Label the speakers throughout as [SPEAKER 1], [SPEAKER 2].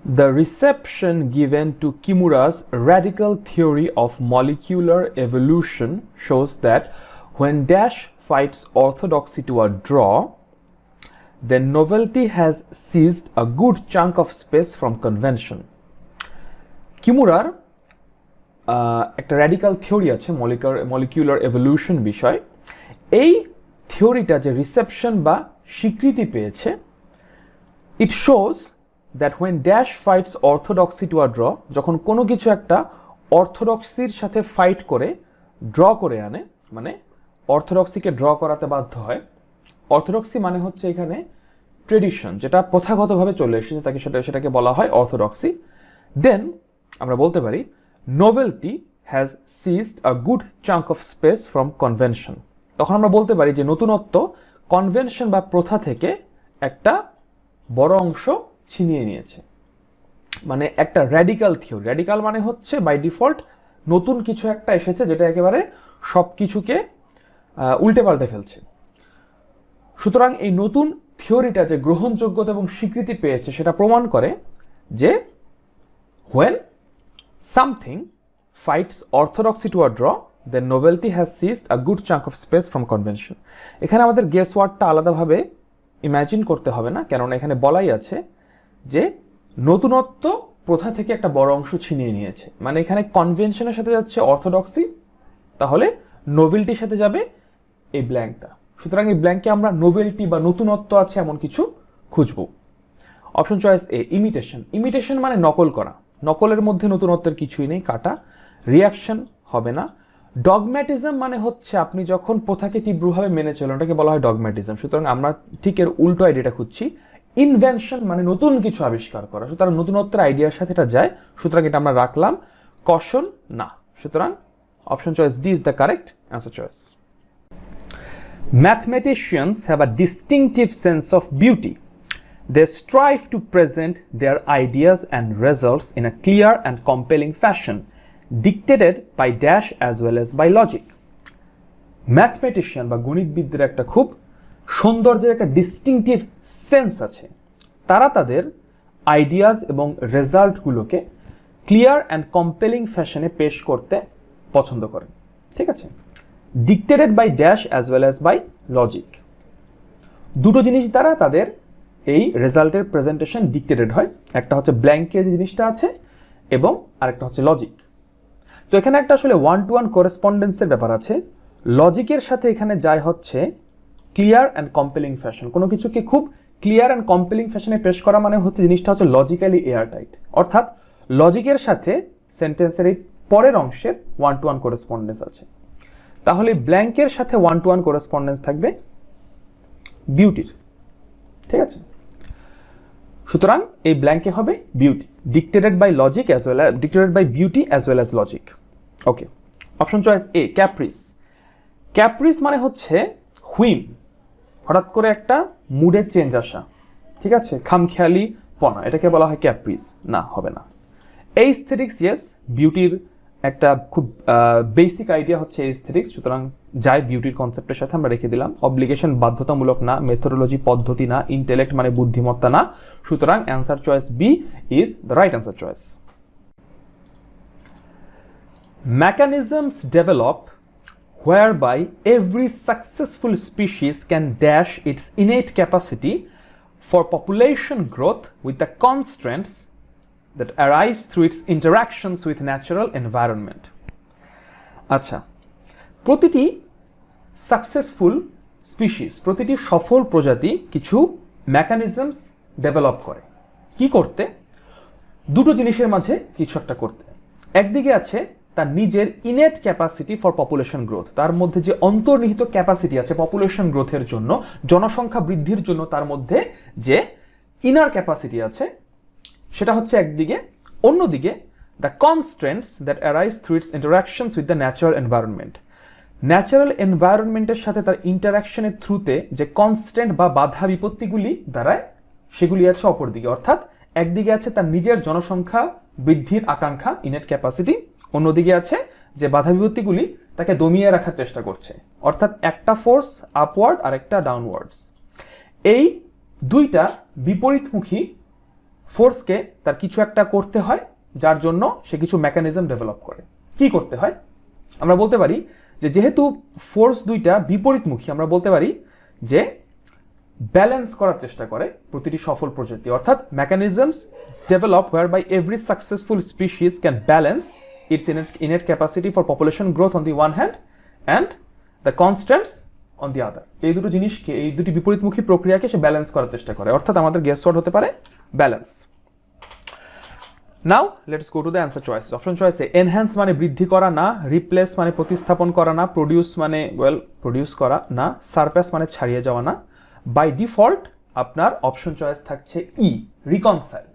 [SPEAKER 1] The reception given to Kimura's radical theory of molecular evolution shows that when dash fights orthodoxy to a draw, then novelty has seized a good chunk of space from convention. কিমুরার একটা radical theory আছে molecular evolution বিষয়। এই থিওরিটা যে reception বা স্বীকৃতি পেয়েছে, it shows that when dash fights orthodoxy to a draw, যখন কোনো কিছু একটা অর্থোডক্সির সাথে ফাইট করে ড্র করে আনে, মানে অর্থোডক্সিকে ড্র করাতে বাধ্য হয়। অর্থোডক্সি মানে হচ্ছে এখানে ট্রেডিশন, যেটা প্রথাগতভাবে চলে এসেছে, সেটাকে বলা হয় অর্থোডক্সি। দেন আমরা বলতে পারি novelty has seized a good chunk of space from convention. তখন আমরা বলতে পারি যে নতুনত্ব কনভেনশন বা প্রথা থেকে একটা বড় অংশ ছিনিয়ে নিয়েছে। মানে একটা র্যাডিক্যাল থিওরি, র্যাডিক্যাল মানে হচ্ছে বাই ডিফল্ট নতুন কিছু একটা এসেছে যেটা একেবারে সব কিছুকে উল্টে পাল্টে ফেলছে। সুতরাং এই নতুন থিওরিটা যে গ্রহণযোগ্যতা এবং স্বীকৃতি পেয়েছে সেটা প্রমাণ করে যে when something fights orthodoxy to a draw, then novelty has seized a good chunk of space from convention. এখানে আমাদের গেস ওয়ার্ডটা আলাদাভাবে ইমাজিন করতে হবে না, কেননা এখানে বলাই আছে যে নতুনত্ব প্রথা থেকে একটা বড় অংশ ছিনিয়ে নিয়েছে। মানে এখানে কনভেনশনের সাথে যাচ্ছে অর্থোডক্সি, তাহলে নোভেলটির সাথে যাবে এই ব্ল্যাঙ্কটা। সুতরাং এই ব্ল্যাঙ্কে আমরা নোভেলটি বা নতুনত্ব আছে এমন কিছু খুঁজব। অপশন চয়েস এ, ইমিটেশন। ইমিটেশন মানে নকল করা, নকলের মধ্যে নতুনত্বের কিছুই নেই, কাটা। রিয়াকশন হবে না। ডগম্যাটিজম মানে হচ্ছে আপনি যখন প্রথাকে তীব্রভাবে মেনে চলেন, ওটাকে বলা হয় ডগম্যাটিজম। সুতরাং আমরা ঠিক এর উল্টো আইডিয়াটা খুঁজছি। ইনভেনশন মানে নতুন কিছু আবিষ্কার করা, সুতরাং নতুনত্বের আইডিয়ার সাথে এটা যায়, সুতরাং এটা আমরা রাখলাম। কশন না, সুতরাং option choice D is the correct answer choice. Mathematicians have a distinctive sense of beauty. They strive to present their ideas and results in a clear and compelling fashion, dictated by dash as well as by logic. Mathematician বা গণিতবিদদের একটা খুব সৌন্দর্যের একটা distinctive sense আছে। তারা তাদের ideas এবং রেজাল্টগুলোকে clear and compelling ফ্যাশনে পেশ করতে পছন্দ করেন। ঠিক আছে, dictated by dash as well as by logic. দুটো জিনিস দ্বারা তাদের এই রেজাল্টের প্রেজেন্টেশন ডিক্টেটেড হয়, একটা হচ্ছে ব্ল্যাঙ্কে যে জিনিসটা আছে এবং আরেকটা হচ্ছে লজিক। তো এখানে একটা আসলে ওয়ান টু ওয়ান করেসপন্ডেন্সের ব্যাপার আছে। লজিকের সাথে এখানে যায় হচ্ছে ক্লিয়ার অ্যান্ড কম্পেলিং ফ্যাশন। কোনো কিছুকে খুব ক্লিয়ার অ্যান্ড কম্পেলিং ফ্যাশনে পেশ করা মানে হচ্ছে জিনিসটা হচ্ছে লজিক্যালি এয়ার টাইট, অর্থাৎ লজিকের সাথে সেন্টেন্সের এই পরের অংশের ওয়ান টু ওয়ান করেসপন্ডেন্স আছে। তাহলে ব্ল্যাঙ্কের সাথে ওয়ান টু ওয়ান করেসপন্ডেন্স থাকবে বিউটির। ঠিক আছে, সুতরাং এই ব্ল্যাঙ্কে হবে beauty, dictated by logic as well dictated by beauty as well as logic. Okay, option choice A, caprice. Caprice মানে হচ্ছে হুইম, হঠাৎ করে একটা মুডের চেঞ্জ আসা। ঠিক আছে, খামখেয়ালি পনা, এটাকে বলা হয় ক্যাপ্রিস। না, হবে না। এইস্থেটিক্স, ইয়েস, বিউটির একটা খুব বেসিক আইডিয়া হচ্ছে এইস্থেটিক্স, সুতরাং যাই বিউটির কনসেপ্টের সাথে আমরা রেখে দিলাম। অব্লিগেশন বাধ্যতামূলক না, মেথোডোলজি পদ্ধতি না, ইন্টেলেক্ট মানে বুদ্ধিমত্তা না, সুতরাং answer choice B is the right answer choice. Mechanisms develop whereby every successful species can dash its innate capacity for population growth with the constraints that arise through its interactions with natural environment. আচ্ছা, প্রতিটি successful species, প্রতিটি সফল প্রজাতি কিছু mechanisms develop করে। কি করতে? দুটো জিনিসের মাঝে কিছু একটা করতে। একদিকে আছে তার নিজের innate capacity for population growth, তার মধ্যে যে অন্তর্নিহিত ক্যাপাসিটি আছে পপুলেশন গ্রোথের জন্য, জনসংখ্যা বৃদ্ধির জন্য তার মধ্যে যে ইনার ক্যাপাসিটি আছে সেটা হচ্ছে একদিকে। অন্যদিকে the constraints that arise through its interactions with the natural environment, natural এনভায়রনমেন্টের সাথে তার ইন্টারাকশনের থ্রুতে যে কনস্ট্যান্ট বা বাধা বিপত্তিগুলি দাঁড়ায় সেগুলি আছে অপরদিকে। অর্থাৎ একদিকে আছে তার নিজের জনসংখ্যা বৃদ্ধির আকাঙ্ক্ষা, ইনেট ক্যাপাসিটি, অন্যদিকে আছে যে বাধা বিপত্তিগুলি তাকে দমিয়ে রাখার চেষ্টা করছে, অর্থাৎ একটা ফোর্স আপওয়ার্ড আর একটা ডাউনওয়ার্ডস। এই দুইটা বিপরীতমুখী ফোর্সকে তার কিছু একটা করতে হয়, যার জন্য সে কিছু মেকানিজম ডেভেলপ করে। কি করতে হয়? আমরা বলতে পারি যে যেহেতু ফোর্স দুইটা বিপরীতমুখী, আমরা বলতে পারি যে ব্যালেন্স করার চেষ্টা করে প্রতিটি সফল প্রজাতি, অর্থাৎ mechanisms develop whereby every successful species can balance its innate capacity for population growth on the one hand and the constants on the other. এই দুটো জিনিসকে, এই দুটি বিপরীতমুখী প্রক্রিয়াকে সে ব্যালেন্স করার চেষ্টা করে, অর্থাৎ আমাদের গেস ওয়ার্ড হতে পারে balance. Now let's go to the answer choice. Option চয়েসে এনহ্যান্স মানে বৃদ্ধি করা না, রিপ্লেস মানে প্রতিস্থাপন করা না, প্রডিউস মানে প্রডিউস করা না, সারপ্যাস মানে ছাড়িয়ে যাওয়া না। বাই ডিফল্ট আপনার অপশন চয়েস থাকছে ই, রিকনসাইল।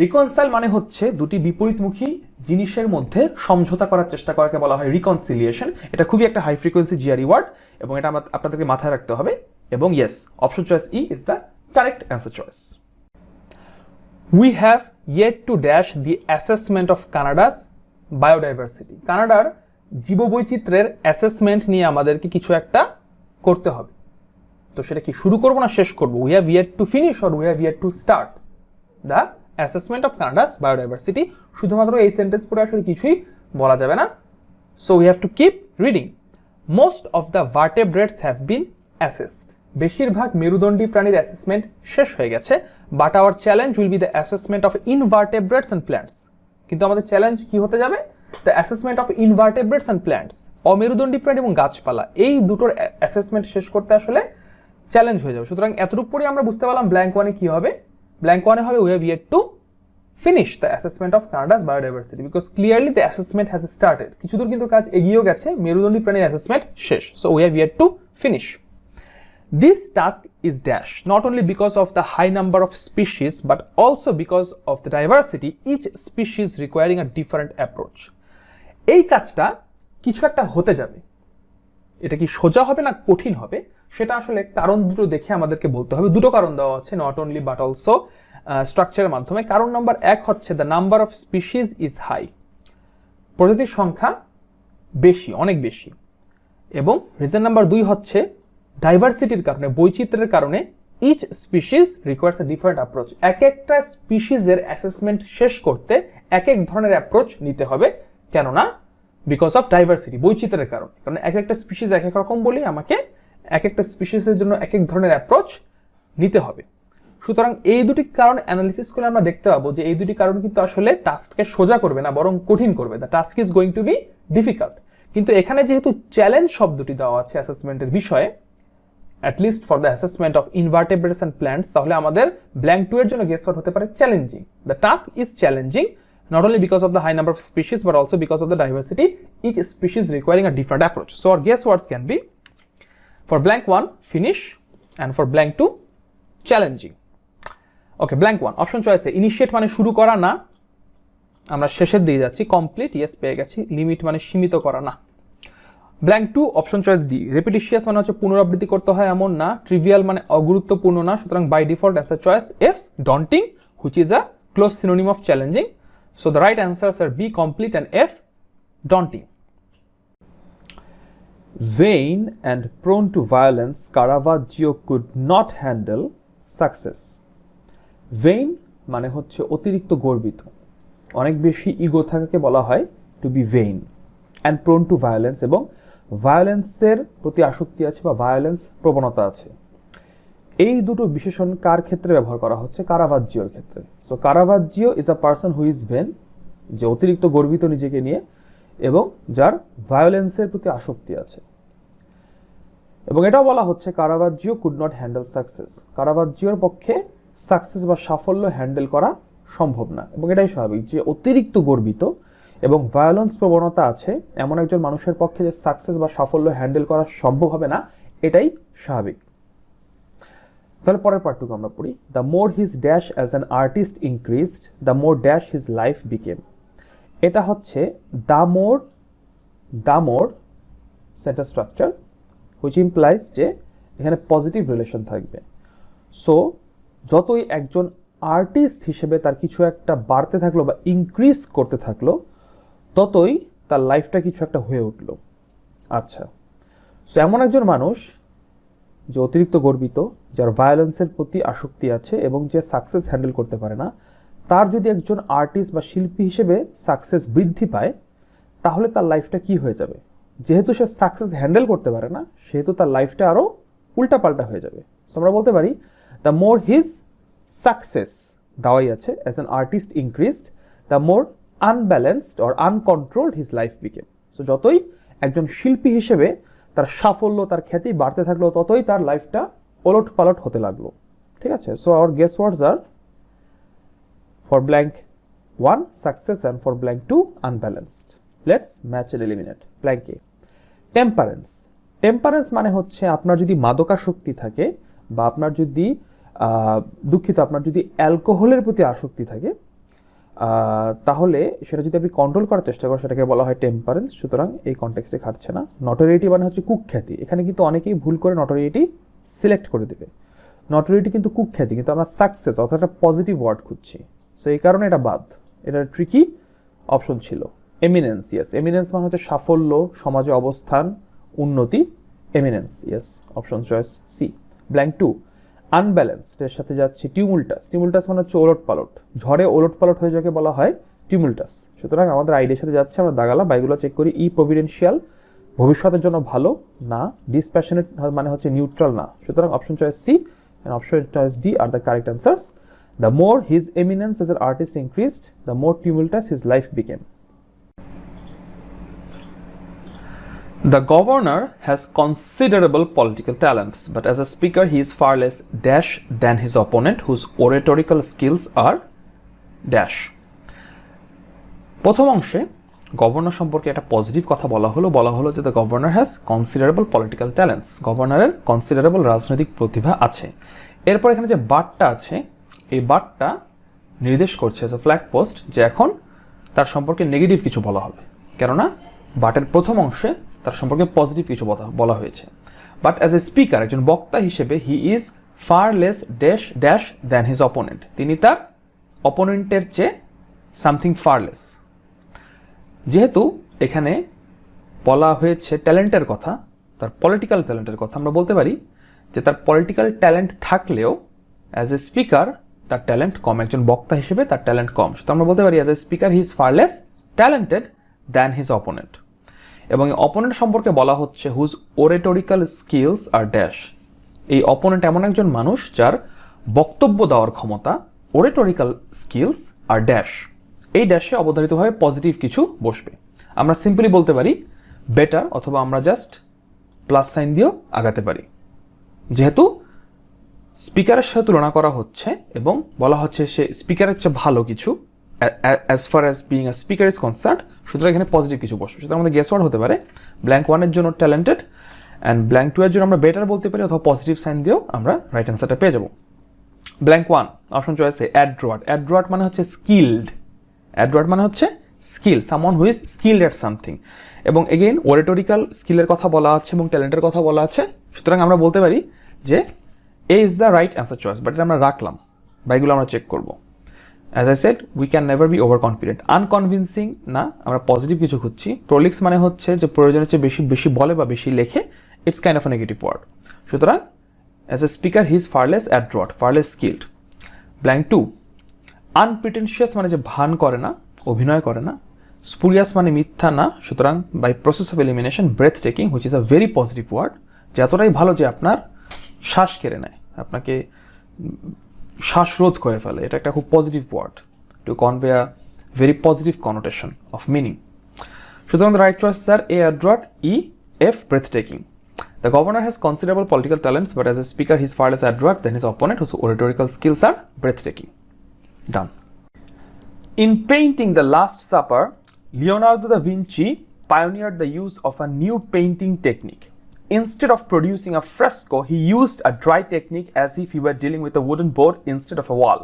[SPEAKER 1] রিকনসাইল মানে হচ্ছে দুটি বিপরীতমুখী জিনিসের মধ্যে সমঝোতা করার চেষ্টা করাকে বলা হয় রিকনসিলিয়েশন। এটা খুবই একটা হাই ফ্রিকোয়েন্সি জিআরই ওয়ার্ড এবং এটা আপনাদেরকে মাথায় রাখতে হবে। এবং yes, option choice E is the correct answer choice. We have yet to dash the assessment of Canada's biodiversity. কানাডার জীববৈচিত্র্যের অ্যাসেসমেন্ট নিয়ে আমাদেরকে কিছু একটা করতে হবে। তো সেটা কি শুরু করব না শেষ করব? We have yet to finish or we have yet to start the assessment of Canada's biodiversity. শুধুমাত্র এই সেন্টেন্স পড়ে আসলে কিছুই বলা যাবে না। So we have to keep reading. Most of the vertebrates have been assessed. বেশিরভাগ মেরুদণ্ডী প্রাণীর অ্যাসেসমেন্ট শেষ হয়ে গেছে, but our challenge will be the assessment of invertebrates and plants. কিন্তু আমাদের চ্যালেঞ্জ কি হতে যাবে? The assessment of invertebrates and plants. অমেরুদণ্ডী প্রাণী এবং গাছপালা, এই দুটোর অ্যাসেসমেন্ট শেষ করতে আসলে চ্যালেঞ্জ হয়ে যাবে। সুতরাং এতটুকু পরে আমরা বুঝতে পারলাম ব্ল্যাঙ্ক ওয়ানে কি হবে। ব্ল্যাঙ্ক ওয়ানে হবে we have yet two finish the assessment of Canada's biodiversity because clearly the assessment has started. কিছু দূর কিন্তু কাজ এগিয়েও গেছে, মেরুদণ্ডী প্রাণীর অ্যাসেসমেন্ট শেষ। So we have yet to finish. This task is dash not only because of the high number of species but also because of the diversity, each species requiring a different approach. এই কাজটা কিছু একটা হতে যাবে। এটা কি সোজা হবে না কঠিন হবে সেটা আসলে কারণ দুটো দেখে আমাদেরকে বলতে হবে। দুটো কারণ দেওয়া হচ্ছে, নট অনলি বাট অলসো স্ট্রাকচারের মাধ্যমে। কারণ নাম্বার 1 হচ্ছে the number of species is high, প্রজাতির সংখ্যা বেশি, অনেক বেশি। এবং রিজন নাম্বার 2 হচ্ছে ডাইভার্সিটির কারণে, বৈচিত্র্যের কারণে each species requires a different approach. এক একটা স্পিসিসের অ্যাসেসমেন্ট শেষ করতে এক এক ধরনের অ্যাপ্রোচ নিতে হবে। কেননা বিকজ অফ ডাইভার্সিটি, বৈচিত্র্যের কারণে। কারণ এক একটা স্পিসিস এক এক রকম বলি, আমাকে এক একটা স্পিসিসের জন্য এক এক ধরনের অ্যাপ্রোচ নিতে হবে। সুতরাং এই দুটি কারণ অ্যানালিসিস করে আমরা দেখতে পাবো যে এই দুটি কারণ কিন্তু আসলে টাস্ককে সোজা করবে না, বরং কঠিন করবে। The task is going to be difficult. কিন্তু এখানে যেহেতু চ্যালেঞ্জ শব্দটি দেওয়া আছে অ্যাসেসমেন্টের বিষয়ে, at least for the assessment of invertebrates and plants, তাহলে আমাদের ব্ল্যাঙ্ক 2 এর জন্য গেস ওয়ার্ড হতে পারে challenging. The task is challenging not only because of the high number of species but also because of the diversity, each species requiring a different approach. So our guess words can be for blank 1 finish and for blank 2 challenging. Okay, blank 1 option choice A initiate মানে শুরু করা না, আমরা শেষের দিকে যাচ্ছি। complete yes পেয়ে গেছি। limit মানে সীমিত করা না। blank 2 option choice D repetitious মানে হচ্ছে পুনরাবৃত্তি করতে হয় এমন না, trivial মানে অগুরুত্বপূর্ণ না। সুতরাং by default answer choice F daunting, which is a close synonym of challenging. So the right answers are B complete and F daunting. Vain and prone to violence, Caravaggio could not handle success. Vain মানে হচ্ছে অতিরিক্ত গর্বিত, অনেক বেশি ego থাকাকে বলা হয় to be vain. And prone to violence, এবং ভায়োলেন্সের প্রতি আসক্তি আছে বা ভায়োলেন্স প্রবণতা আছে। এই দুটো বিশেষণ কার ক্ষেত্রে ব্যবহার করা হচ্ছে? কারাভাজ্জিওর ক্ষেত্রে। So Caravaggio is a person who is vain, যে অতিরিক্ত গর্বিত নিজেকে নিয়ে এবং যার ভায়োলেন্সের প্রতি আসক্তি আছে। এবং এটাও বলা হচ্ছে কারাভাজ্জিও কুড নট হ্যান্ডেল সাকসেস, কারাভাজ্জিওর পক্ষে সাকসেস বা সাফল্য হ্যান্ডেল করা সম্ভব না। এবং এটাই স্বাভাবিক যে অতিরিক্ত গর্বিত এবং ভায়োলেন্স প্রবণতা আছে এমন একজন মানুষের পক্ষে যে সাকসেস বা সাফল্য হ্যান্ডেল করা সম্ভব হবে না, এটাই স্বাভাবিক। তাহলে পরের পার্টটুকু আমরা পড়ি। The more his dash as an artist increased, the more dash his life became. এটা হচ্ছে the more sentence structure which implies যে এখানে পজিটিভ রিলেশন থাকবে। সো যতই একজন আর্টিস্ট হিসেবে তার কিছু একটা বাড়তে থাকলো বা ইনক্রিজ করতে থাকলো, ততই তার লাইফটা কিছু একটা হয়ে উঠলো। আচ্ছা, সো এমন একজন মানুষ যে অতিরিক্ত গর্বিত, যার ভায়োলেন্সের প্রতি আসক্তি আছে এবং যে সাকসেস হ্যান্ডেল করতে পারে না, তার যদি একজন আর্টিস্ট বা শিল্পী হিসেবে সাকসেস বৃদ্ধি পায় তাহলে তার লাইফটা কি হয়ে যাবে? যেহেতু সে সাকসেস হ্যান্ডেল করতে পারে না সেহেতু তার লাইফটা আরও উল্টাপাল্টা হয়ে যাবে। সো আমরা বলতে পারি দ্য মোর হিজ সাকসেস দেওয়াই আছে as an artist increased, the more unbalanced or uncontrolled his life became. So যতই একজন শিল্পী হিসেবে তার সাফল্য, তার খ্যাতি বাড়তে থাকলো ততই তার লাইফটা ওলট পালট হতে লাগলো। ঠিক আছে? সো আওয়ার গেস ওয়ার্ডস আর for blank 1 success and for blank 2 unbalanced. Let's match and eliminate. Blank A. Temperance. Temperance মানে হচ্ছে আপনার যদি মাদকাসক্তি থাকে বা আপনার যদি দুঃখিত আপনার যদি অ্যালকোহলের প্রতি আসক্তি থাকে তাহলে সেটা যদি আপনি কন্ট্রোল করার চেষ্টা করেন সেটাকে বলা হয় টেম্পারেন্স। সুতরাং এই কনটেক্সটে খাটছে না। নটোরিয়েটি মানে হচ্ছে কুখ্যাতি। এখানে কিন্তু অনেকেই ভুল করে নটোরিয়েটি সিলেক্ট করে দেবে। নটোরিয়েটি কিন্তু কুখ্যাতি, কিন্তু আমরা সাকসেস অর্থাৎ একটা পজিটিভ ওয়ার্ড খুঁজছি। সো এই কারণে এটা বাদ। এটা ট্রিকি অপশন ছিল। এমিনেন্স, ইয়েস, এমিনেন্স মানে হচ্ছে সাফল্য, সমাজে অবস্থান, উন্নতি। Eminence, yes, option choice C. Blank 2 unbalanced এর সাথে যাচ্ছে টিউমুলটাস। টিউমুলটাস মানে হচ্ছে ওলট পালট, ঝড়ে ওলট পালট হয়ে যাকে বলা হয় টিউমুলটাস। সুতরাং আমাদের আইডিয়ার সাথে যাচ্ছে, আমরা দাগালাম, বাইগুলো চেক করি। ই প্রভিডেন্সিয়াল, ভবিষ্যতের জন্য ভালো না। ডিসপ্যাশনেট মানে হচ্ছে নিউট্রাল না। সুতরাং option choice C and option choice D are the correct answers. The more his eminence as an artist increased, the more tumultuous his life became. The governor has considerable political talents, but as a speaker he is far less dash than his opponent whose oratorical skills are dash. প্রথম অংশে governor সম্পর্কে একটা positive কথা বলা হলো যে the governor has considerable political talents, গভর্নরের considerable রাজনৈতিক প্রতিভা আছে। এরপর এখানে যে বাটটা আছে এই বাটটা নির্দেশ করছে এজ এ ফ্ল্যাগ পোস্ট যে এখন তার সম্পর্কে নেগেটিভ কিছু বলা হবে, কেননা বাটের প্রথম অংশে তার সম্পর্কে পজিটিভ কিছু বলা হয়েছে। বাট অ্যাজ এ স্পিকার, একজন বক্তা হিসেবে he is far less dash dash than his opponent, তিনি তার অপোনেন্টের চেয়ে সামথিং ফারলেস। যেহেতু এখানে বলা হয়েছে ট্যালেন্টের কথা, তার পলিটিক্যাল ট্যালেন্টের কথা, আমরা বলতে পারি যে তার পলিটিক্যাল ট্যালেন্ট থাকলেও অ্যাজ এ স্পিকার তার ট্যালেন্ট কম, একজন বক্তা হিসেবে তার ট্যালেন্ট কম। তো আমরা বলতে পারি as a speaker he is far less talented than his opponent. এবং এই অপোনেন্ট সম্পর্কে বলা হচ্ছে হুজ ওরেটোরিক্যাল স্কিলস আর ড্যাশ। এই অপোনেন্ট এমন একজন মানুষ যার বক্তব্য দেওয়ার ক্ষমতা, ওরেটোরিক্যাল স্কিলস আর ড্যাশ, এই ড্যাশে অবধারিতভাবে পজিটিভ কিছু বসবে। আমরা সিম্পলি বলতে পারি বেটার, অথবা আমরা জাস্ট প্লাস সাইন দিয়েও আগাতে পারি। যেহেতু স্পিকারের সাথে তুলনা করা হচ্ছে এবং বলা হচ্ছে সে স্পিকারের চেয়ে ভালো কিছু as far as being a speaker is concern, সুতরাং এখানে পজিটিভ কিছু বসবে। সুতরাং আমাদের গেস ওয়ার্ড হতে পারে ব্ল্যাঙ্ক 1 এর জন্য ট্যালেন্টেড অ্যান্ড ব্ল্যাঙ্ক 2 এর জন্য আমরা বেটার বলতে পারি, অথবা পজিটিভ সাইন দিয়েও আমরা রাইট অ্যান্সারটা পেয়ে যাবো। Blank 1 option চয়েসে অ্যাড্রোয়াট। অ্যাড্রোয়াট মানে হচ্ছে স্কিলড, অ্যাড্রোয়াট মানে হচ্ছে skill, someone who is skilled at something. এবং এগেইন ওরেটোরিক্যাল স্কিলের কথা বলা আছে এবং ট্যালেন্টের কথা বলা আছে, সুতরাং আমরা বলতে পারি যে A is the right answer choice. But এটা আমরা রাখলাম, বাইগুলো আমরা চেক করবো। As I said we can never be over confident. Unconvincing না, আমরা পজিটিভ কিছু খুঁজছি। প্রোলিক্স মানে হচ্ছে যে প্রয়োজনের চেয়ে বেশি বেশি বলে বা বেশি লেখে, it's kind of a negative word. সুতরাং as a speaker he is fearless adroit, fearless skilled. Blank 2 unpretentious মানে যে ভান করে না, অভিনয় করে না। স্পুরিয়াস মানে মিথ্যা না, সুতরাং by process of elimination breath taking which is a very positive word, যে এতটাই ভালো যে আপনার শ্বাস কেড়ে নেয়, আপনাকে শ্বাসরোধ করে ফেলে। এটা একটা খুব positive word to convey a very positive connotation of meaning. সুতরাং the right choice sir A adroit, E F breath taking. The governor has considerable political talents, but as a speaker he is far less adroit than his opponent whose oratorical skills are breathtaking. Done. In painting The Last Supper, Leonardo da Vinci pioneered the use of a new painting technique. Instead of producing a fresco, he used a dry technique as if he were dealing with a wooden board instead of a wall.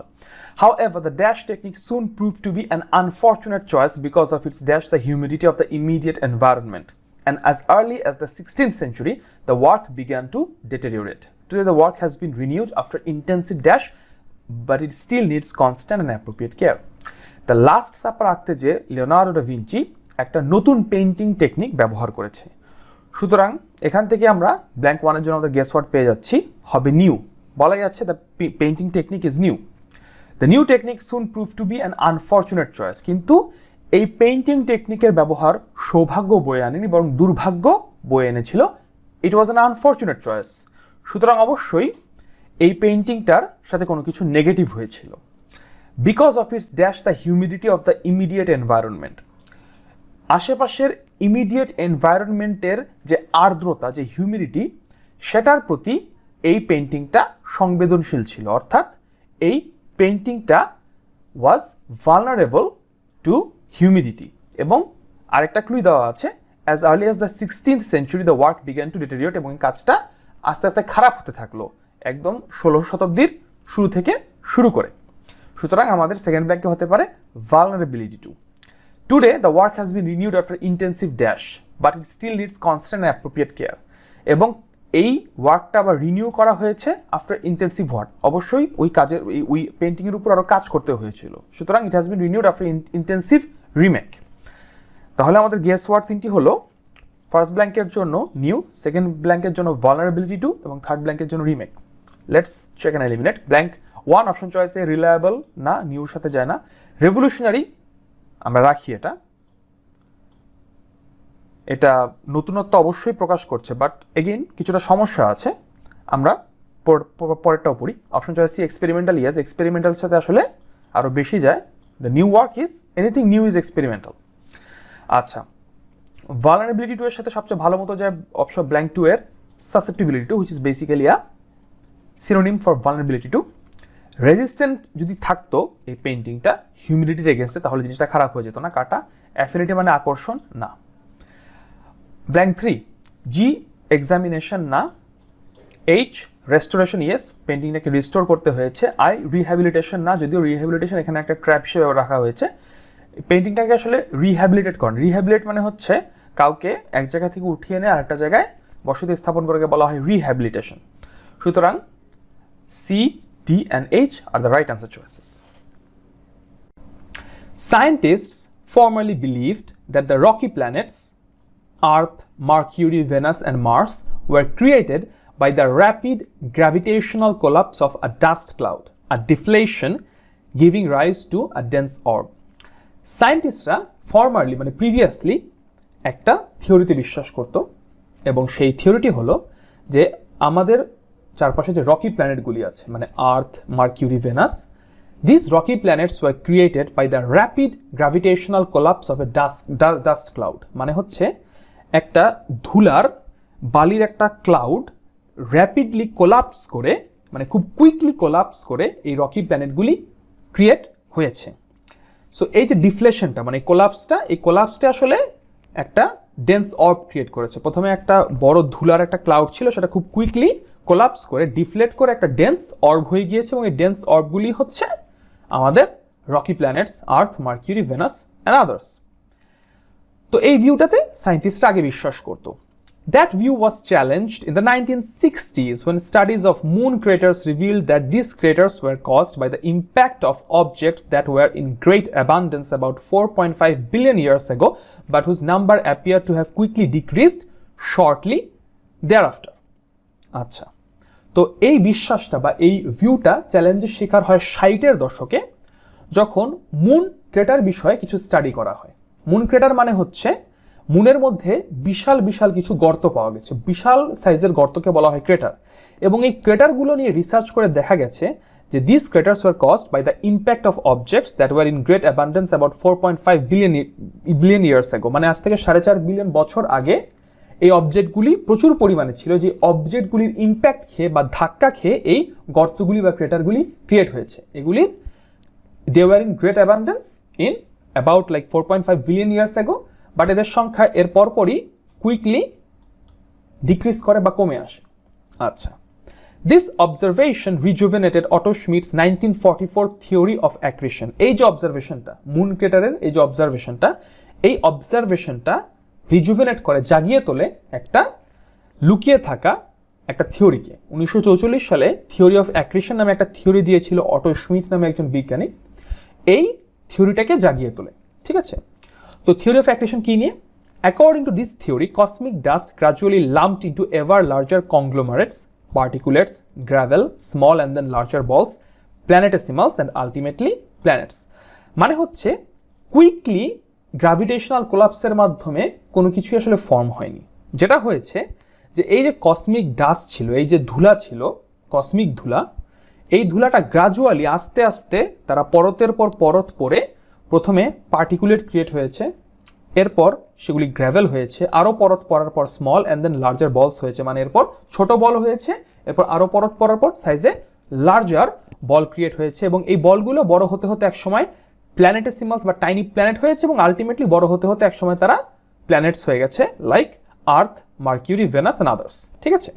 [SPEAKER 1] However, the dash technique soon proved to be an unfortunate choice because of its dash the humidity of the immediate environment. And as early as the 16th century, the work began to deteriorate. Today, the work has been renewed after intensive dash, but it still needs constant and appropriate care. The Last Supper আঁকতে যে Leonardo ডা Vinci একটা নতুন painting technique ব্যবহার করেছে। সুতরাং এখান থেকে আমরা ব্ল্যাঙ্ক 1 এর জন্য আমাদের গেস ওয়ার্ড পেয়ে যাচ্ছি, হবে নিউ। বলা যাচ্ছে the painting technique is new. The new technique soon prove two be an unfortunate choice. কিন্তু এই পেইন্টিং টেকনিকের ব্যবহার সৌভাগ্য বয়ে আনেনি, বরং দুর্ভাগ্য বয়ে এনেছিল। ইট ওয়াজ অ্যান আনফর্চুনেট চয়েস। সুতরাং অবশ্যই এই পেইন্টিংটার সাথে কোনো কিছু নেগেটিভ হয়েছিল। Because of its dash the humidity of the immediate environment, আশেপাশের ইমিডিয়েট এনভায়রনমেন্টের যে আর্দ্রতা, যে হিউমিডিটি, সেটার প্রতি এই পেইন্টিংটা সংবেদনশীল ছিল। অর্থাৎ এই পেইন্টিংটা ওয়াজ ভালনারেবল টু হিউমিডিটি। এবং আরেকটা ক্লু দেওয়া আছে, as early as the 16th century the work began to deteriorate, এবং এই কাজটা আস্তে আস্তে খারাপ হতে থাকলো একদম 16 শতাব্দীর শুরু থেকে শুরু করে। সুতরাং আমাদের সেকেন্ড ব্ল্যাঙ্কে হতে পারে vulnerability too. Today the work has been renewed after intensive dash but it still needs constant and appropriate care. এবং এই ওয়ার্কটা আবার রিনিউ করা হয়েছে আফটার ইন্টেন্সিভ ওয়ার্ক, অবশ্যই ওই কাজের ওই পেন্টিংয়ের উপর আরও কাজ করতে হয়েছিল। সুতরাং it has been renewed after intensive remake. তাহলে আমাদের গেস ওয়ার্ড তিনটি হলো, ফার্স্ট ব্ল্যাঙ্কের জন্য নিউ, সেকেন্ড ব্ল্যাঙ্কের জন্য ভালনারেবিলিটি টু, এবং থার্ড ব্ল্যাঙ্কের জন্য remake. Let's check and eliminate. Blank 1 option চয়েসে রিলায়েবল না, নিউর সাথে যায় না। রেভলিউশনারি আমরা রাখি, এটা নতুনত্ব অবশ্যই প্রকাশ করছে, বাট এগেইন কিছুটা সমস্যা আছে। আমরা পরেরটাও পড়ি। Option choice C experimental, yes, এক্সপেরিমেন্টালের সাথে আসলে আরো বেশি যায়। The new work is anything new is experimental. আচ্ছা, ভালনারেবিলিটি টু এর সাথে সবচেয়ে ভালো মতো যায় অপশন ব্ল্যাঙ্ক 2 এর susceptibility too, which is basically a synonym for vulnerability too. Resistant যদি থাকতো এই পেইন্টিংটা হিউমিডিটির এগেনস্টে, তাহলে জিনিসটা খারাপ হয়ে যেত না। কাটা অ্যাফিনিটি মানে আকর্ষণ না। ব্ল্যাঙ্ক 3 জি এক্সামিনেশন না। এইচ রেস্টোরেশন, ইয়েস, পেইন্টিংটাকে রিস্টোর করতে হয়েছে। আই রিহ্যাবিলিটেশন না, যদিও রিহ্যাবিলিটেশন এখানে একটা ট্র্যাপ হিসেবে রাখা হয়েছে। পেইন্টিংটাকে আসলে রিহ্যাবিলিটেট করেন। রিহ্যাবিলিটেট মানে হচ্ছে কাউকে এক জায়গা থেকে উঠিয়ে এনে আরেকটা জায়গায় বসতি স্থাপন করে বলা হয় রিহ্যাবিলিটেশন। সুতরাং C, D and H are the right answer choices. Scientists formerly believed that the rocky planets Earth, Mercury, Venus and Mars were created by the rapid gravitational collapse of a dust cloud, a deflation giving rise to a dense orb. Scientists-রা formerly মানে previously একটা থিওরিতে বিশ্বাস করত, এবং সেই থিওরিটি হলো যে আমাদের চারপাশে যে রকি প্ল্যানেটগুলি আছে, মানে Earth, Mercury, Venus, this rocky planets were created by the rapid gravitational collapse of a dust cloud. মানে হচ্ছে একটা ধুলার বালির একটা ক্লাউড র্যাপিডলি কোলাপস করে, মানে খুব কুইকলি কোলাপস করে এই রকি প্ল্যানেটগুলি ক্রিয়েট হয়েছে। সো এই যে ডিফ্লেশনটা, মানে এই কোলাপসটা আসলে একটা ডেন্স অর্ব ক্রিয়েট করেছে। প্রথমে একটা বড় ধুলার একটা ক্লাউড ছিল, সেটা খুব কুইকলি কোলাপস করে ডিফ্লেট করে একটা ডেন্স অর্ব হয়ে গিয়েছে, এবং এই ডেন্স অর্বগুলি হচ্ছে আমাদের rocky planets Earth, Mercury, Venus and others. তো এই ভিউটাতে সায়েন্টিস্টরা আগে বিশ্বাস করতো। That view was challenged in the 1960s when studies of moon craters revealed that these craters were caused by the impact of objects that were in great abundance about 4.5 billion years ago, but whose number appeared to have quickly decreased shortly thereafter. আচ্ছা, তো এই বিশ্বাসটা বা এই ভিউটা চ্যালেঞ্জের শিকার হয় 60-এর দশকে, যখন মুন ক্রেটার বিষয়ে কিছু স্টাডি করা হয়। মুন ক্রেটার মানে হচ্ছে মুনের মধ্যে বিশাল বিশাল কিছু গর্ত পাওয়া গেছে, বিশাল সাইজের গর্তকে বলা হয় ক্রেটার। এবং এই ক্রেটারগুলো নিয়ে রিসার্চ করে দেখা গেছে যে this craters were caused by the impact of objects that were in great abundance about 4.5 billion years ago. মানে আজ থেকে 4.5 বিলিয়ন বছর আগে এই অবজেক্টগুলি প্রচুর পরিমাণে ছিল, যে অবজেক্টগুলির ইম্প্যাক্ট খেয়ে বা ধাক্কা খেয়ে এই গর্তগুলি বা ক্রেটারগুলি ক্রিয়েট হয়েছে। এগুলি they were in great abundance in about like 4.5 billion years ago, but এদের সংখ্যা এর পরপরই কুইকলি ডিক্রিজ করে বা কমে আসে। আচ্ছা, this observation rejuvenated Otto Schmidt's 1944 theory of accretion. এই যে অবজারভেশনটা, মুন ক্রেটারের এই যে অবজারভেশনটা রিজুভেনেট করে, জাগিয়ে তোলে একটা লুকিয়ে থাকা একটা থিওরিকে। 1944 সালে থিওরি অফ অ্যাক্রিশন নামে একটা থিওরি দিয়েছিল অটো স্মিথ নামে একজন বিজ্ঞানী। এই থিওরিটাকে জাগিয়ে তোলে, ঠিক আছে? তো থিওরি অফ অ্যাক্রিশন কি নিয়ে? According to this theory, cosmic dust gradually lumped into ever larger conglomerates, particulates, gravel, small and then larger balls, planetesimals and ultimately planets। মানে হচ্ছে কুইকলি গ্র্যাভিটেশনাল কোলাপসের মাধ্যমে কোনো কিছু আসলে ফর্ম হয়নি, যেটা হয়েছে যে এই যে কসমিক ডাস্ট ছিল, এই যে ধুলা ছিল, কসমিক ধুলা, এই ধুলাটা গ্রাজুয়ালি আস্তে আস্তে তারা পরতের পর পরত পরে প্রথমে পার্টিকুলেট ক্রিয়েট হয়েছে, এরপর সেগুলি গ্র্যাভেল হয়েছে, আরও পরত পড়ার পর স্মল অ্যান্ড দেন লার্জার বলস হয়েছে, মানে এরপর ছোট বল হয়েছে, এরপর আরও পরত পড়ার পর সাইজে লার্জার বল ক্রিয়েট হয়েছে, এবং এই বলগুলো বড় হতে হতে একসময় প্ল্যানেটেসিমালস বা টাইনি প্ল্যানেট হয়েছে, এবং আলটিমেটলি বড় হতে হতে একসময় তারা প্ল্যানেটস হয়ে গেছে, like Earth, Mercury, Venus and others. ঠিক আছে,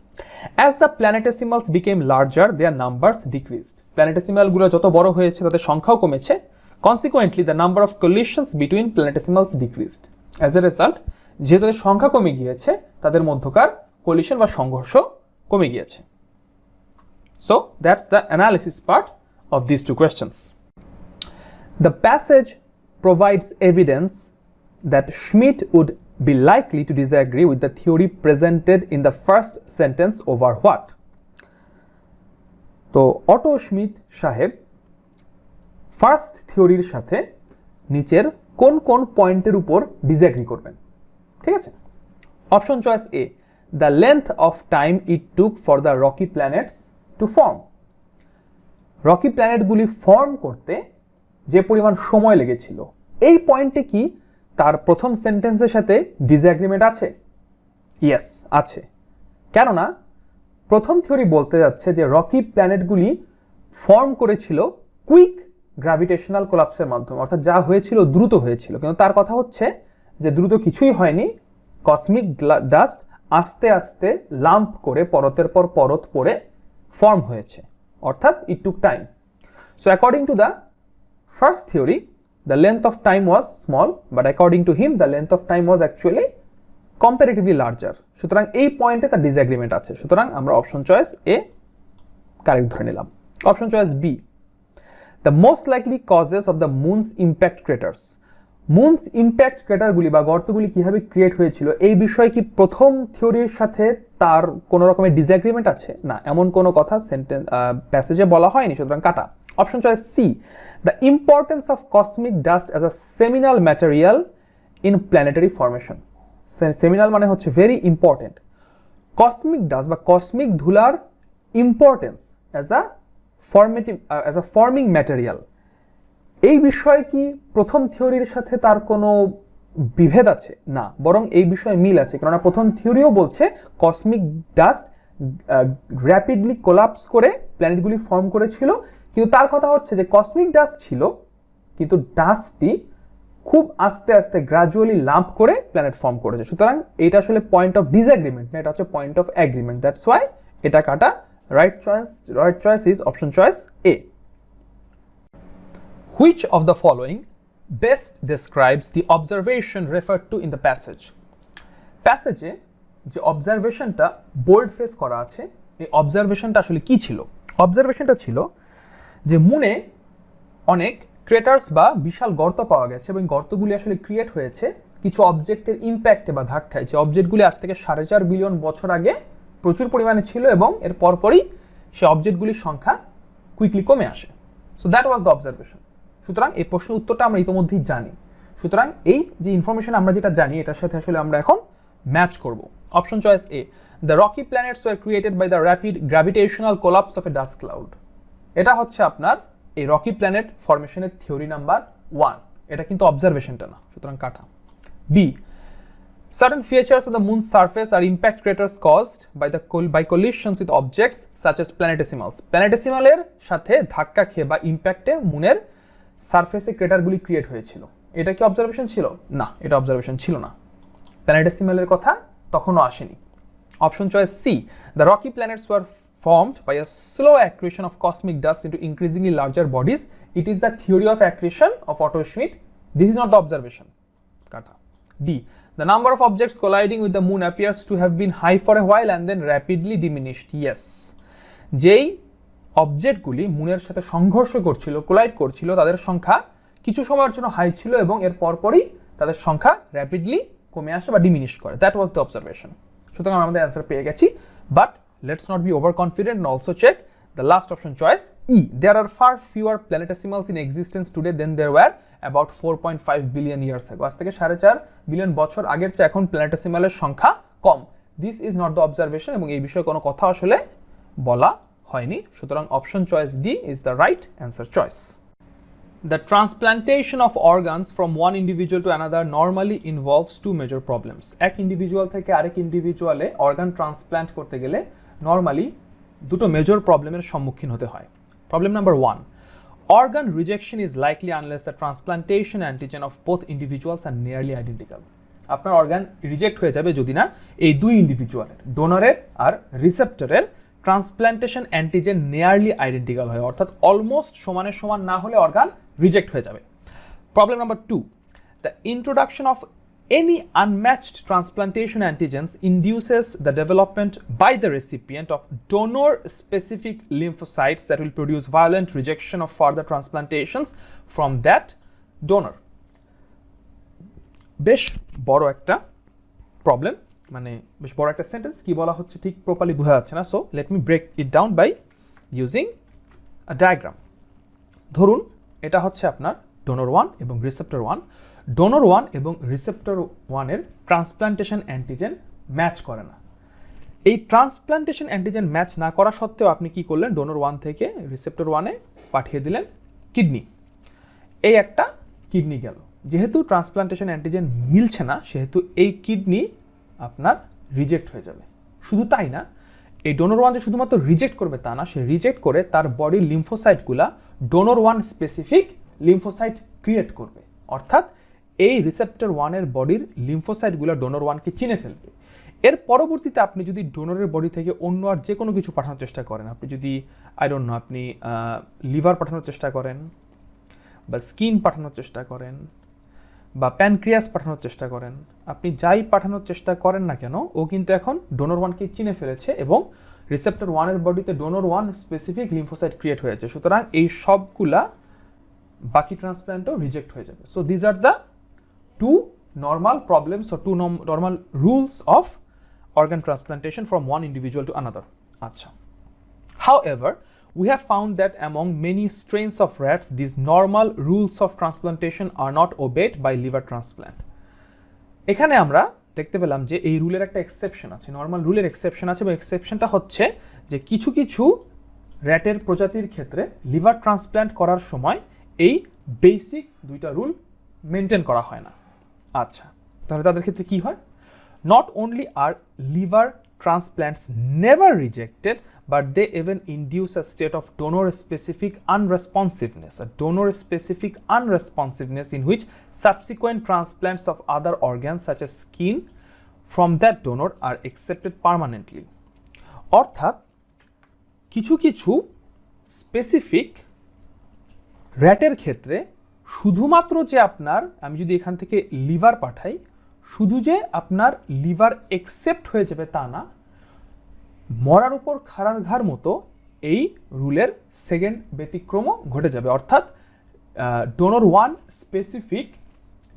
[SPEAKER 1] as the planetesimals became larger their numbers decreased. প্ল্যানেটেসিমালগুলো যত বড় হয়েছে তাদের সংখ্যাও কমেছে। Consequently the number of collisions between planetesimals decreased. As a result, যেহেতু তাদের সংখ্যা কমে গিয়েছে, তাদের মধ্যকার কলিশন বা সংঘর্ষ কমে গিয়েছে। So that's the analysis part of this two questions. The passage provides evidence that Schmidt would be likely to disagree with the theory presented in the first sentence over what? তো auto Schmidt সাহেব first থিওরির সাথে নিচের কোন কোন পয়েন্টের উপর disagree করবেন? ঠিক আছে, option choice A, the length of time it took for the rocky planets to form. Rocky প্ল্যানেটগুলি ফর্ম করতে যে পরিমাণ সময় লেগেছিল, এই পয়েন্টে কি তার প্রথম সেন্টেন্সের সাথে ডিসএগ্রিমেন্ট আছে? ইয়েস, আছে। কেননা প্রথম থিওরি বলতে যাচ্ছে যে রকি প্ল্যানেটগুলি ফর্ম করেছিল কুইক গ্র্যাভিটেশনাল কোলাপসের মাধ্যমে, অর্থাৎ যা হয়েছিল দ্রুত হয়েছিল, কিন্তু তার কথা হচ্ছে যে দ্রুত কিছুই হয়নি, কসমিক ডাস্ট আস্তে আস্তে লাম্প করে পরতের পর পরত পরে ফর্ম হয়েছে, অর্থাৎ it took time. So according to the first theory, the length of time was small, but according to him, the length of time was actually comparatively larger. সুতরাং এই পয়েন্টে তার ডিসএগ্রিমেন্ট আছে। সুতরাং আমরা অপশন চয়েস এ correct ধরে নিলাম। Option choice B, the most likely causes of the moon's impact craters. Moon's impact ক্রেটারগুলি বা গর্তগুলি কিভাবে ক্রিয়েট হয়েছিল, এই বিষয়ে কি প্রথম থিওরির সাথে তার কোনো রকমের ডিসএগ্রিমেন্ট আছে? না, এমন কোনো কথা সেন্টেন্স প্যাসেজে বলা হয়নি, সুতরাং কাটা। Option choice C, the importance of cosmic dust as a seminal material in planetary formation. Seminal মানে হচ্ছে ভেরি ইম্পর্টেন্ট। কসমিক ডাস্ট বা কসমিক ধুলার importance as a forming material, এই বিষয়ে কি প্রথম থিওরির সাথে তার কোনো বিভেদ আছে? না, বরং এই বিষয়ে মিল আছে, কেননা প্রথম থিওরিও বলছে কসমিক ডাস্ট র্যাপিডলি কোলাপস করে প্ল্যানেটগুলি ফর্ম করেছিল, কিন্তু তার কথা হচ্ছে যে কসমিক ডাস্ট ছিল, কিন্তু ডাস্টটি খুব আস্তে আস্তে গ্রাজুয়ালি লাম্প করে প্ল্যানেট ফর্ম করেছে। সুতরাং এটা আসলে পয়েন্ট অফ ডিসএগ্রিমেন্ট না, এটা হচ্ছে point of agreement. That's why এটা কাটা। Right choice is option choice A. Which of the following best describes the observation referred to in the passage? প্যাসেজে যে অবজারভেশনটা বোল্ড ফেস করা আছে, এই অবজারভেশনটা আসলে কি ছিল? অবজারভেশনটা ছিল যে মুনে অনেক ক্রেটার্স বা বিশাল গর্ত পাওয়া গেছে, এবং গর্তগুলি আসলে ক্রিয়েট হয়েছে কিছু অবজেক্টের ইম্প্যাক্টে বা ধাক্কায়, যে অবজেক্টগুলি আজ থেকে 4.5 বিলিয়ন বছর আগে প্রচুর পরিমাণে ছিল, এবং এর পরপরই সে অবজেক্টগুলির সংখ্যা কুইকলি কমে আসে। So that was the observation. সুতরাং এই প্রশ্নের উত্তরটা আমরা ইতিমধ্যেই জানি। সুতরাং এই যে ইনফরমেশন আমরা যেটা জানি, এটার সাথে আসলে আমরা এখন ম্যাচ করব। Option choice A, the rocky planets were created by the rapid gravitational collapse of a dust cloud. এটা হচ্ছে আপনার এই রকি প্ল্যানেট ফরমেশনের থিওরি নাম্বার 1, এটা কিন্তু অবজারভেশনটা না, সুতরাং কাটা। B, certain features of the moon's surface are impact craters caused by collisions with objects such as planetesimals. প্ল্যানেটেসিমালের সাথে ধাক্কা খেয়ে বা ইম্প্যাক্টে মুনের সারফেসে ক্রেটারগুলি ক্রিয়েট হয়েছিল। এটা কি অবজারভেশন ছিল? না, এটা অবজারভেশন ছিল না, প্ল্যানেটেসিমালের কথা তখনও আসেনি। Option choice C, the rocky planets were formed by a slow accretion of cosmic dust into increasingly larger bodies. It is the theory of accretion of Otto Schmidt. This is not the observation. Kata. D, the number of objects colliding with the moon appears to have been high for a while and then rapidly diminished. Yes. যেই অবজেক্টগুলি মুনের সাথে সংঘর্ষ করছিল, collide করছিল, তাদের সংখ্যা কিছু সময়ের জন্য হাই ছিল, এবং এর পরপরই তাদের সংখ্যা র্যাপিডলি কমে আসে বা ডিমিনিশ করে। That was the observation. সুতরাং আমাদের অ্যান্সার পেয়ে গেছি, but let's not be overconfident and also check The last option choice E. There are far fewer planetesimals in existence today than there were about 4.5 billion years ago. আজ থেকে 4.5 billion বছর আগের চেয়ে এখন প্ল্যানেটেসিমালের সংখ্যা কম। This is not the observation এবং এই বিষয়ে কোনো কথা আসলে বলা হয়নি। সুতরাং option choice D is the right answer choice. The transplantation of organs from one individual to another normally involves two major problems. এক ইন্ডিভিজুয়াল থেকে আরেক ইন্ডিভিজুয়ালে অর্গান ট্রান্সপ্ল্যান্ট করতে গেলে নর্মালি দুটো মেজর প্রবলেমের সম্মুখীন হতে হয়। Problem number 1, organ rejection is likely unless the transplantation antigen of both individuals are nearly identical. আপনার অর্গান রিজেক্ট হয়ে যাবে যদি না এই দুই ইন্ডিভিজুয়ালের, ডোনরের আর রিসেপ্টরের ট্রান্সপ্ল্যান্টেশন অ্যান্টিজেন নিয়ারলি আইডেন্টিক্যাল হয়, অর্থাৎ অলমোস্ট সমানে সমান না হলে অর্গান রিজেক্ট হয়ে যাবে। Problem number 2, the introduction of any unmatched transplantation antigens induces the development by the recipient of donor-specific lymphocytes that will produce violent rejection of further transplantations from that donor. বেশ বড় একটা problem, মানে বেশ বড় একটা sentence, কি বলা হচ্ছে ঠিক প্রপারলি বোঝা যাচ্ছে না। So let me break it down by using a diagram. ধরুন এটা হচ্ছে আপনার ডোনর 1 এবং রিসেপ্টর 1। ডোনর 1 এবং রিসেপ্টর 1 এর ট্রান্সপ্ল্যান্টেশন অ্যান্টিজেন ম্যাচ করে না। এই ট্রান্সপ্ল্যান্টেশন অ্যান্টিজেন ম্যাচ না করা সত্ত্বেও আপনি কি করলেন, ডোনর 1 থেকে রিসেপ্টর 1-এ পাঠিয়ে দিলেন কিডনি। এই একটা কিডনি গেল, যেহেতু ট্রান্সপ্ল্যান্টেশন অ্যান্টিজেন মিলছে না সেহেতু এই কিডনি আপনার রিজেক্ট হয়ে যাবে। শুধু তাই না, এই ডোনর 1 যে শুধুমাত্র রিজেক্ট করবে তা না, সে রিজেক্ট করে তার বডির লিম্ফোসাইটগুলা ডোনর 1 স্পেসিফিক লিম্ফোসাইট ক্রিয়েট করবে, অর্থাৎ এই রিসেপ্টর 1 এর বডির লিম্ফোসাইটগুলো ডোনর 1-কে চিনে ফেলবে। এর পরবর্তীতে আপনি যদি ডোনরের বডি থেকে অন্য আর যে কোনো কিছু পাঠানোর চেষ্টা করেন, আপনি যদি আপনি লিভার পাঠানোর চেষ্টা করেন বা স্কিন পাঠানোর চেষ্টা করেন বা প্যানক্রিয়াস পাঠানোর চেষ্টা করেন, আপনি যাই পাঠানোর চেষ্টা করেন না কেন ও কিন্তু এখন ডোনর 1-কে চিনে ফেলেছে এবং রিসেপ্টর 1 এর বডিতে ডোনর 1 স্পেসিফিক লিম্ফোসাইট ক্রিয়েট হয়েছে। সুতরাং এই সবগুলা বাকি ট্রান্সপ্ল্যান্টও রিজেক্ট হয়ে যাবে। So these are the two normal problems or two normal rules of organ transplantation from one individual to another. Acha. However, we have found that among many strains of rats, these normal rules of transplantation are not obeyed by liver transplant. এখানে আমরা দেখতে পেলাম যে এই রুলের একটা exception আছে, normal রুলের exception আছে, এবং এক্সেপশনটা হচ্ছে যে কিছু কিছু র্যাটের প্রজাতির ক্ষেত্রে লিভার ট্রান্সপ্ল্যান্ট করার সময় এই বেসিক দুইটা রুল মেনটেন করা হয় না। আচ্ছা, তাহলে তাদের ক্ষেত্রে কি হয়? Not only are liver transplants never rejected, but they even induce a state of donor-specific unresponsiveness, a donor-specific unresponsiveness in which subsequent transplants of other organs such as skin from that donor are accepted permanently. অর্থাৎ কিছু কিছু specific র্যাটের ক্ষেত্রে শুধুমাত্র যে আপনার, আমি যদি এখান থেকে লিভার পাঠাই, শুধু যে আপনার লিভার একসেপ্ট হয়ে যাবে তা না, মরার উপর খাড়ার ঘাড় মতো এই রুলের সেকেন্ড ব্যতিক্রমও ঘটে যাবে। অর্থাৎ ডোনর 1 স্পেসিফিক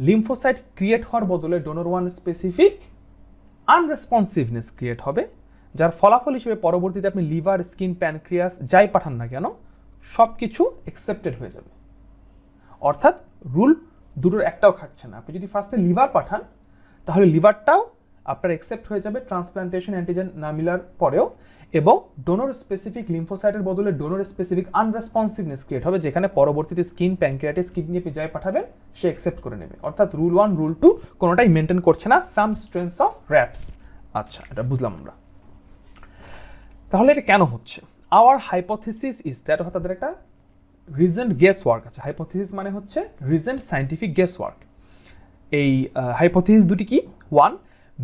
[SPEAKER 1] লিম্ফোসাইট ক্রিয়েট হওয়ার বদলে ডোনর 1 স্পেসিফিক আনরেসপন্সিভনেস ক্রিয়েট হবে, যার ফলাফল হিসেবে পরবর্তীতে আপনি লিভার, স্কিন, প্যানক্রিয়াস যাই পাঠান না কেন সব কিছু একসেপ্টেড হয়ে যাবে। অর্থাৎ রুল দুটোর একটাও খাটছে না। আপনি যদি ফার্স্টে লিভার পাঠান তাহলে লিভারটাও আপনার একসেপ্ট হয়ে যাবে ট্রান্সপ্ল্যান্টেশন অ্যান্টিজেন না মিলার পরেও, এবং ডোনর স্পেসিফিক লিম্ফোসাইটের বদলে ডোনর স্পেসিফিক আনরেসপন্সিভনেস ক্রিয়েট হবে, যেখানে পরবর্তীতে স্কিন, প্যানক্রিয়াটিস, কিডনি আপনি যাই পাঠাবেন সে একসেপ্ট করে নেবে। অর্থাৎ রুল 1, রুল 2 কোনোটাই মেনটেন করছে না সাম স্ট্রেনস অফ র্যাটস। আচ্ছা, এটা বুঝলাম আমরা। তাহলে এটা কেন হচ্ছে? আওয়ার হাইপোথিসিস ইজ দ্যাট, অর্থাৎ তাদের একটা রিজেন্ট গেস ওয়ার্ক আছে। হাইপোথিসিস মানে হচ্ছে রিজেন্ট সায়েন্টিফিক গেস ওয়ার্ক। এই হাইপোথিসিস দুটি কি? 1,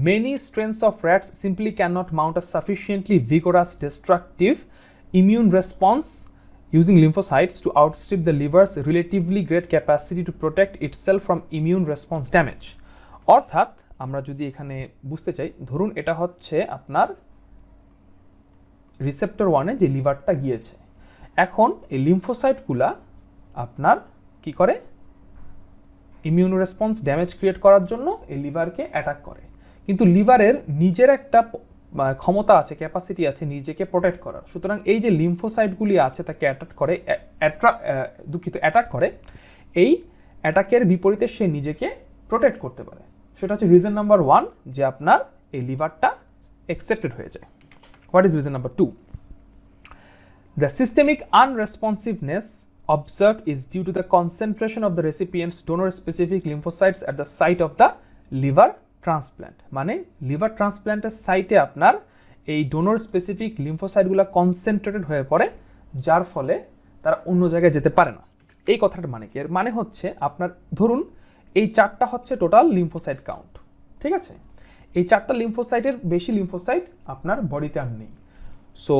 [SPEAKER 1] many strains of rats simply cannot mount a sufficiently vigorous destructive immune response using lymphocytes to outstrip the liver's relatively great capacity to protect itself from immune response damage. অর্থাৎ আমরা যদি এখানে বুঝতে চাই, ধরুন এটা হচ্ছে আপনার রিসেপ্টর 1-এ যে লিভারটা গিয়েছে, এখন এই লিম্ফোসাইটগুলা আপনার কি করে, ইমিউন রেসপন্স ড্যামেজ ক্রিয়েট করার জন্য এই লিভারকে অ্যাটাক করে। কিন্তু লিভারের নিজের একটা
[SPEAKER 2] ক্ষমতা আছে, ক্যাপাসিটি আছে নিজেকে প্রোটেক্ট করার। সুতরাং এই যে লিম্ফোসাইটগুলি আছে তাকে অ্যাটাক করে, এই অ্যাটাকের বিপরীতে সে নিজেকে প্রোটেক্ট করতে পারে। সেটা হচ্ছে রিজন নাম্বার 1, যে আপনার এই লিভারটা অ্যাকসেপ্টেড হয়ে যায়। What is reason number 2? The systemic unresponsiveness observed is due to the concentration of the recipient's donor-specific lymphocytes at the site of the liver transplant. মানে লিভার ট্রান্সপ্ল্যান্টের সাইটে আপনার এই ডোনর স্পেসিফিক লিম্ফোসাইটগুলো কনসেন্ট্রেটেড হয়ে পড়ে, যার ফলে তারা অন্য জায়গায় যেতে পারে না। এই কথাটার মানে কি? এর মানে হচ্ছে আপনার ধরুন এই 4টা হচ্ছে টোটাল লিম্ফোসাইট কাউন্ট, ঠিক আছে? এই 4টা লিম্ফোসাইটের বেশি লিম্ফোসাইট আপনার বডিতে আর নেই। সো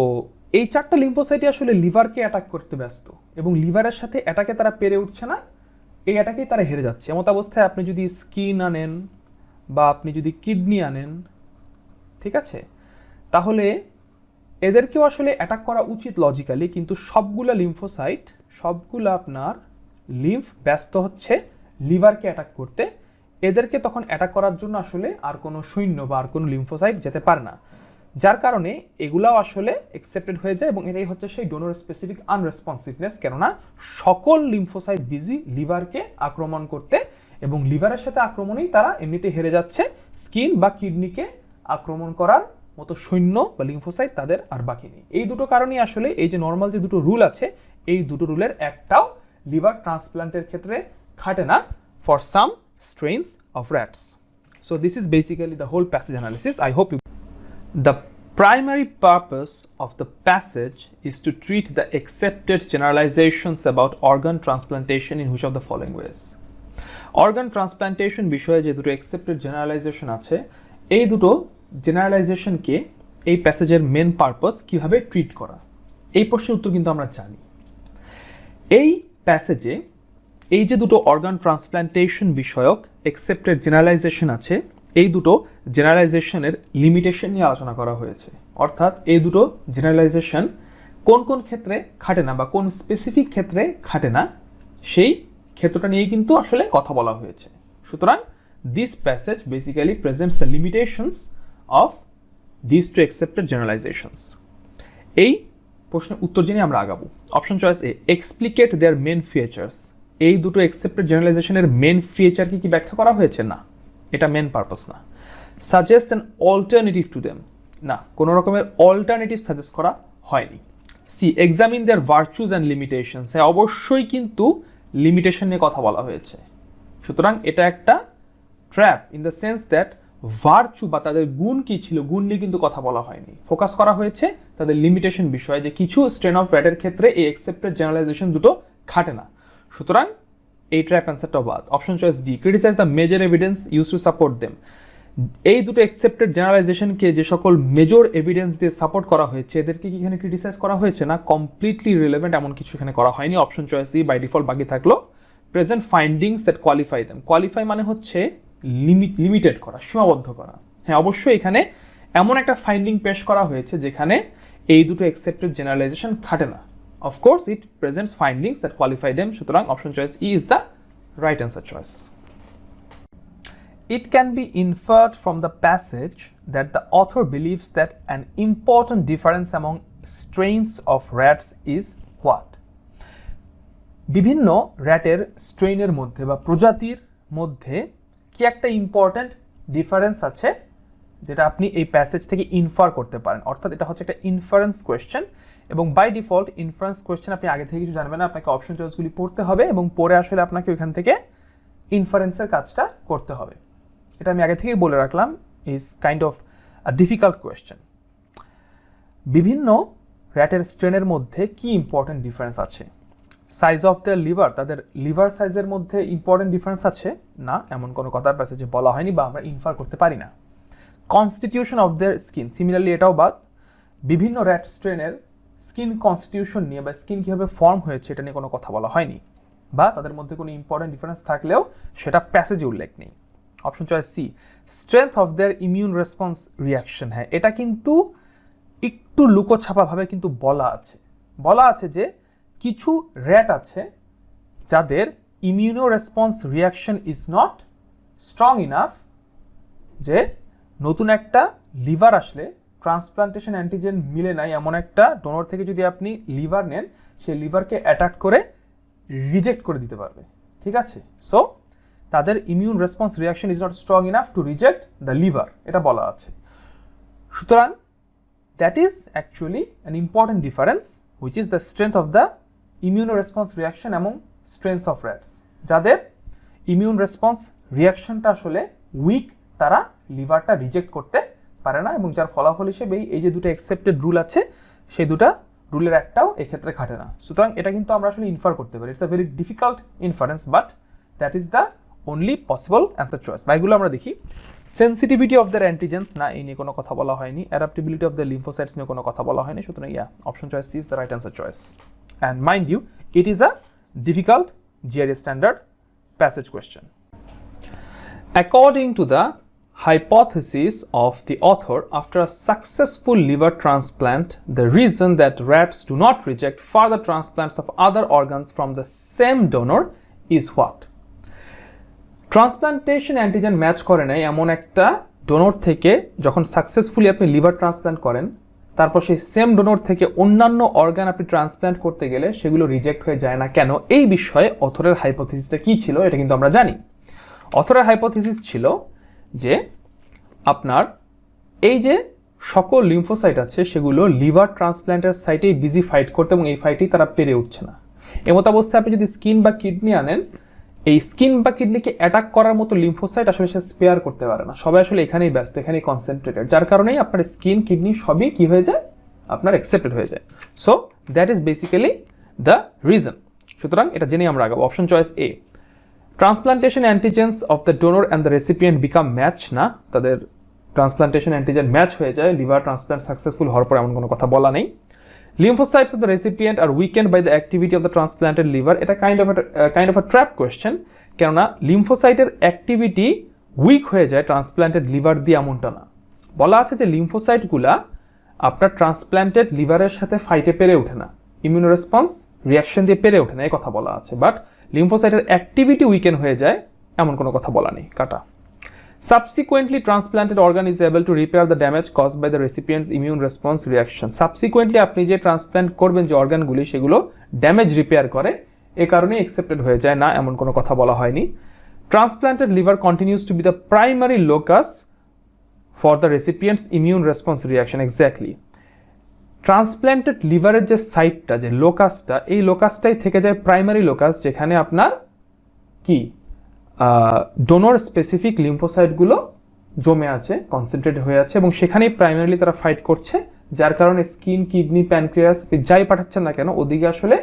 [SPEAKER 2] এই 4টা লিম্ফোসাইটই আসলে লিভারকে অ্যাটাক করতে ব্যস্ত, এবং লিভারের সাথে অ্যাটাকে তারা পেরে উঠছে না, এই অ্যাটাকেই তারা হেরে যাচ্ছে। এমত অবস্থায় আপনি যদি স্কিন আনেন বা আপনি যদি কিডনি আনেন, ঠিক আছে, তাহলে এদেরকেও আসলে অ্যাটাক করা উচিত লজিক্যালি, কিন্তু সবগুলা লিম্ফোসাইট, সবগুলা আপনার লিম্ফ ব্যস্ত হচ্ছে লিভারকে অ্যাটাক করতে। এদেরকে তখন অ্যাটাক করার জন্য আসলে আর কোনো সৈন্য বা আর কোনো লিম্ফোসাইট যেতে পারে না, যার কারণে এগুলাও আসলে অ্যাকসেপ্টেড হয়ে যায়। এবং এটাই হচ্ছে সেই ডোনর স্পেসিফিক আনরেসপন্সিভনেস, কেননা সকল লিম্ফোসাইট বিজি লিভারকে আক্রমণ করতে, এবং লিভারের সাথে আক্রমণেই তারা এমনিতে হেরে যাচ্ছে। স্কিন বা কিডনিকে আক্রমণ করার মতো সৈন্য বা লিম্ফোসাইট তাদের আর বাকি নেই। এই দুটো কারণেই আসলে এই যে নর্মাল যে দুটো রুল আছে, এই দুটো রুলের একটাও লিভার ট্রান্সপ্লান্টের ক্ষেত্রে খাটে না for some strains of rats. So this is basically the whole passage analysis. I hope you The primary purpose of the passage is to treat the accepted generalizations about organ transplantation in which of the following ways? Organ transplantation বিষয়ে যে দুটো accepted generalization আছে, এই দুটো জেনারেলাইজেশনকে এই প্যাসেজের main purpose কিভাবে treat করা, এই প্রশ্নের উত্তর কিন্তু আমরা জানি। এই প্যাসেজে এই যে দুটো অর্গান ট্রান্সপ্লান্টেশন বিষয়ক accepted generalization আছে, এই দুটো জেনারেলাইজেশনের লিমিটেশন নিয়ে আলোচনা করা হয়েছে। অর্থাৎ এই দুটো জেনারেলাইজেশন কোন কোন ক্ষেত্রে খাটে না বা কোন স্পেসিফিক ক্ষেত্রে খাটে না, সেই ক্ষেত্রটা নিয়ে কিন্তু আসলে কথা বলা হয়েছে। সুতরাং this passage basically presents the limitations of this two accepted generalisations. এই প্রশ্নের উত্তর জেনে আমরা আগাবো। Option choice A, explicate their main features. এই দুটো অ্যাকসেপ্টেড জেনারেলাইজেশনের মেন ফিচারকে কি ব্যাখ্যা করা হয়েছে? না, এটা মেন পারপাস না। Suggest an alternative to them, না, কোনো রকমের অল্টারনেটিভ সাজেস্ট করা হয়নি। C, examine their virtues and limitations. হ্যাঁ, অবশ্যই কিন্তু লিমিটেশন নিয়ে কথা বলা হয়েছে। সুতরাং এটা একটা trap in the sense that virtue বা তাদের গুণ কি ছিল, গুণ নিয়ে কিন্তু কথা বলা হয়নি। ফোকাস করা হয়েছে তাদের লিমিটেশন বিষয়ে, যে কিছু স্ট্রেন অফ র্যাটের ক্ষেত্রে এই অ্যাকসেপ্টেড জেনারেলাইজেশন দুটো খাটে না। সুতরাং এই ট্র্যাপ অ্যান্সারটাও বাদ। Option choice D, criticize the major evidence use to support them. এই দুটো অ্যাকসেপ্টেড জেনারেলাইজেশনকে যে সকল মেজর এভিডেন্স দিয়ে সাপোর্ট করা হয়েছে, এদেরকে কি এখানে ক্রিটিসাইজ করা হয়েছে? না, কমপ্লিটলি রিলেভেন্ট এমন কিছু এখানে করা হয়নি। Option choice C by default বাকি থাকলো। Present findings that qualify them. Qualify মানে হচ্ছে লিমিটেড করা, সীমাবদ্ধ করা। হ্যাঁ, অবশ্যই এখানে এমন একটা ফাইন্ডিং পেশ করা হয়েছে যেখানে এই দুটো অ্যাকসেপ্টেড জেনারেলাইজেশন খাটে না। Of course, it presents findings that qualify them. সুতরাং option choice E is the right answer choice. It can be inferred from the passage that the author believes that an important difference among strains of rats is what? বিভিন্ন র্যাটের স্ট্রেইনের মধ্যে বা প্রজাতির মধ্যে কি একটা important difference আছে যেটা আপনি এই প্যাসেজ থেকে ইনফার করতে পারেন। অর্থাৎ এটা হচ্ছে একটা ইনফারেন্স কোয়েশ্চেন, এবং বাই ডিফল্ট ইনফারেন্স কোয়েশ্চেন আপনি আগে থেকে কিছু জানবেন না, আপনাকে অপশন চয়েসগুলি পড়তে হবে এবং পড়ে আসলে আপনাকে ওইখান থেকে ইনফারেন্সের কাজটা করতে হবে। এটা আমি আগে থেকেই বলে রাখলাম, is kind of a difficult question. বিভিন্ন র্যাটের স্ট্রেনের মধ্যে কি ইম্পর্টেন্ট ডিফারেন্স আছে? সাইজ অফ দ্য লিভার, তাদের লিভার সাইজের মধ্যে ইম্পর্টেন্ট ডিফারেন্স আছে? না, এমন কোনো কথার প্যাসেজে বলা হয়নি বা আমরা ইনফার করতে পারি না। Constitution of their skin, similarly এটাও বাদ। বিভিন্ন র্যাট স্ট্রেনের স্কিন কনস্টিটিউশন নিয়ে বা স্কিন কীভাবে ফর্ম হয়েছে এটা নিয়ে কোনো কথা বলা হয়নি, বা তাদের মধ্যে কোনো ইম্পর্টেন্ট ডিফারেন্স থাকলেও সেটা প্যাসেজে উল্লেখ নেই। Option choice C, strength of their immune response reaction. হ্যাঁ, এটা কিন্তু একটু লুকোছাপাভাবে কিন্তু বলা আছে যে কিছু র্যাট আছে যাদের immuno response reaction is not strong enough যে নতুন একটা লিভার আসলে ট্রান্সপ্লান্টেশন অ্যান্টিজেন মিলে নাই এমন একটা ডোনর থেকে যদি আপনি লিভার নেন, সেই লিভারকে অ্যাটাক করে রিজেক্ট করে দিতে পারবে, ঠিক আছে? সো তাদের immune response reaction is not strong enough to reject the liver, এটা বলা আছে। সুতরাং that is actually an important difference which is the strength of the immuno response reaction এবং স্ট্রেংথ অফ র্যাটস। যাদের ইমিউন রেসপন্স রিয়াকশনটা আসলে week, তারা লিভারটা reject করতে পারে না, এবং যার ফলাফল হিসেবে এই যে দুটো অ্যাকসেপ্টেড রুল আছে, সেই দুটা রুলের একটাও এক্ষেত্রে খাটে না। সুতরাং এটা কিন্তু আমরা আসলে ইনফার করতে পারি। It's a very difficult inference, but that is the only possible answer choice. বা এগুলো আমরা দেখি। সেন্সিটিভিটি অফ দ্য অ্যান্টিজেন্স, না এই নিয়ে কোনো কথা বলা হয়নি। অ্যাডাপ্টেবিলিটি অফ দ্য লিম্ফোসাইটস নিয়ে কোনো কথা বলা হয়নি। সুতরাং option choice C is the right answer choice. And mind you, it is a difficult GRE standard passage question. According to the hypothesis of the author, after a successful liver transplant, the reason that rats do not reject further transplants of other organs from the same donor is what? Transplantation antigen match করে নাই এমন একটা donor থেকে যখন successfully আপনি liver transplant করেন, তারপর সেই সেম ডোনর থেকে অন্যান্য অর্গান আপনি ট্রান্সপ্ল্যান্ট করতে গেলে সেগুলো রিজেক্ট হয়ে যায় না কেন, এই বিষয়ে অথরের হাইপোথিসিসটা কি ছিল এটা কিন্তু আমরা জানি। অথরের হাইপোথিসিস ছিল যে আপনার এই যে সকল লিম্ফোসাইট আছে সেগুলো লিভার ট্রান্সপ্ল্যান্টের সাইটেই বিজি ফাইট করতে, এবং এই ফাইটেই তারা পেরে উঠছে না। এমত অবস্থায় আপনি যদি স্কিন বা কিডনি আনেন, এই স্কিন বা কিডনিকে অ্যাটাক করার মতো লিম্ফোসাইট আসলে সে স্পেয়ার করতে পারে না, সবাই আসলে এখানেই ব্যস্ত, এখানেই কনসেন্ট্রেটেড, যার কারণেই আপনার স্কিন কিডনি সবই কি হয়ে যায়, আপনার অ্যাকসেপ্টেড হয়ে যায়। So that is basically the reason. সুতরাং এটা জেনেই আমরা আগাবো। Option choice A, transplantation antigens of the donor and the recipient become match, না তাদের ট্রান্সপ্লান্টেশন অ্যান্টিজেন ম্যাচ হয়ে যায়, লিভার ট্রান্সপ্লান্ট সাকসেসফুল হওয়ার পর এমন কোনো কথা বলা নেই। Lymphocytes of the recipient are weakened by the activity of the transplanted liver. এটা kind of a trap question, কেননা লিম্ফোসাইটের অ্যাক্টিভিটি উইক হয়ে যায় ট্রান্সপ্ল্যান্টেড লিভার দিয়ে এমনটা না। বলা আছে যে লিম্ফোসাইটগুলা আপনার ট্রান্সপ্ল্যান্টেড লিভারের সাথে ফাইটে পেরে ওঠে না, ইমিউনো রেসপন্স রিয়াকশন দিয়ে পেরে ওঠে না, এই কথা বলা আছে। বাট লিম্ফোসাইটের অ্যাক্টিভিটি উইকেন হয়ে যায় এমন কোনো কথা বলা নেই, কাটা। Subsequently, transplanted organ is able to repair the damage caused by the recipient's immune response reaction. Subsequently, আপনি যে ট্রান্সপ্ল্যান্ট করবেন যে অর্গানগুলি, সেগুলো ড্যামেজ রিপেয়ার করে, এ কারণে অ্যাকসেপ্টেড হয়ে যায়, না এমন কোনো কথা বলা হয়নি। Transplanted liver continues to be the primary locus for the recipient's immune response reaction. Exactly. ট্রান্সপ্ল্যান্টেড লিভারের যে সাইটটা, যে লোকাসটা, এই লোকাসটাই থেকে যায় প্রাইমারি লোকাস, যেখানে আপনার কি ডোনর স্পেসিফিক লিম্ফোসাইটগুলো জমে আছে, কনসেন্ট্রেট হয়ে আছে, এবং সেখানেই প্রাইমারিলি তারা ফাইট করছে, যার কারণে স্কিন, কিডনি, প্যানক্রিয়াস যাই পাঠাচ্ছেন না কেন ওদিকে আসলে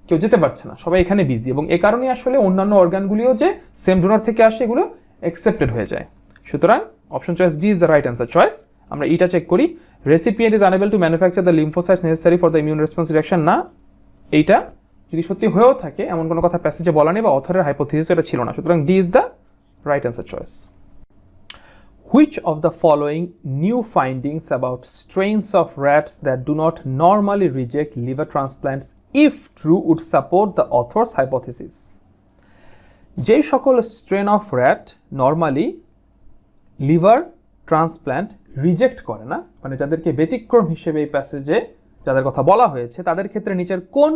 [SPEAKER 2] কেউ যেতে পারছে না, সবাই এখানে বিজি, এবং এ কারণেই আসলে অন্যান্য অর্গানগুলিও যে সেম ডোনর থেকে আসে এগুলো অ্যাকসেপ্টেড হয়ে যায়। সুতরাং option choice D is the right answer choice. আমরা এটা চেক করি। Recipient is unable to manufacture the lymphocytes necessary for the immune response reaction, না এইটা যদি সত্যি হয়েও থাকে এমন কোনো কথা প্যাসেজে বলা নেই, বা অথরের হাইপোথিসিস এটা ছিল না। সুতরাং D is the right answer choice. Which of the following new findings about strains of rats that do not normally reject liver transplants, if true, would support the author's hypothesis? যে সকল strain of rat normally liver transplant reject করে না, মানে যাদেরকে ব্যতিক্রম হিসেবে এই প্যাসেজে যাদের কথা বলা হয়েছে, তাদের ক্ষেত্রে নিচের কোন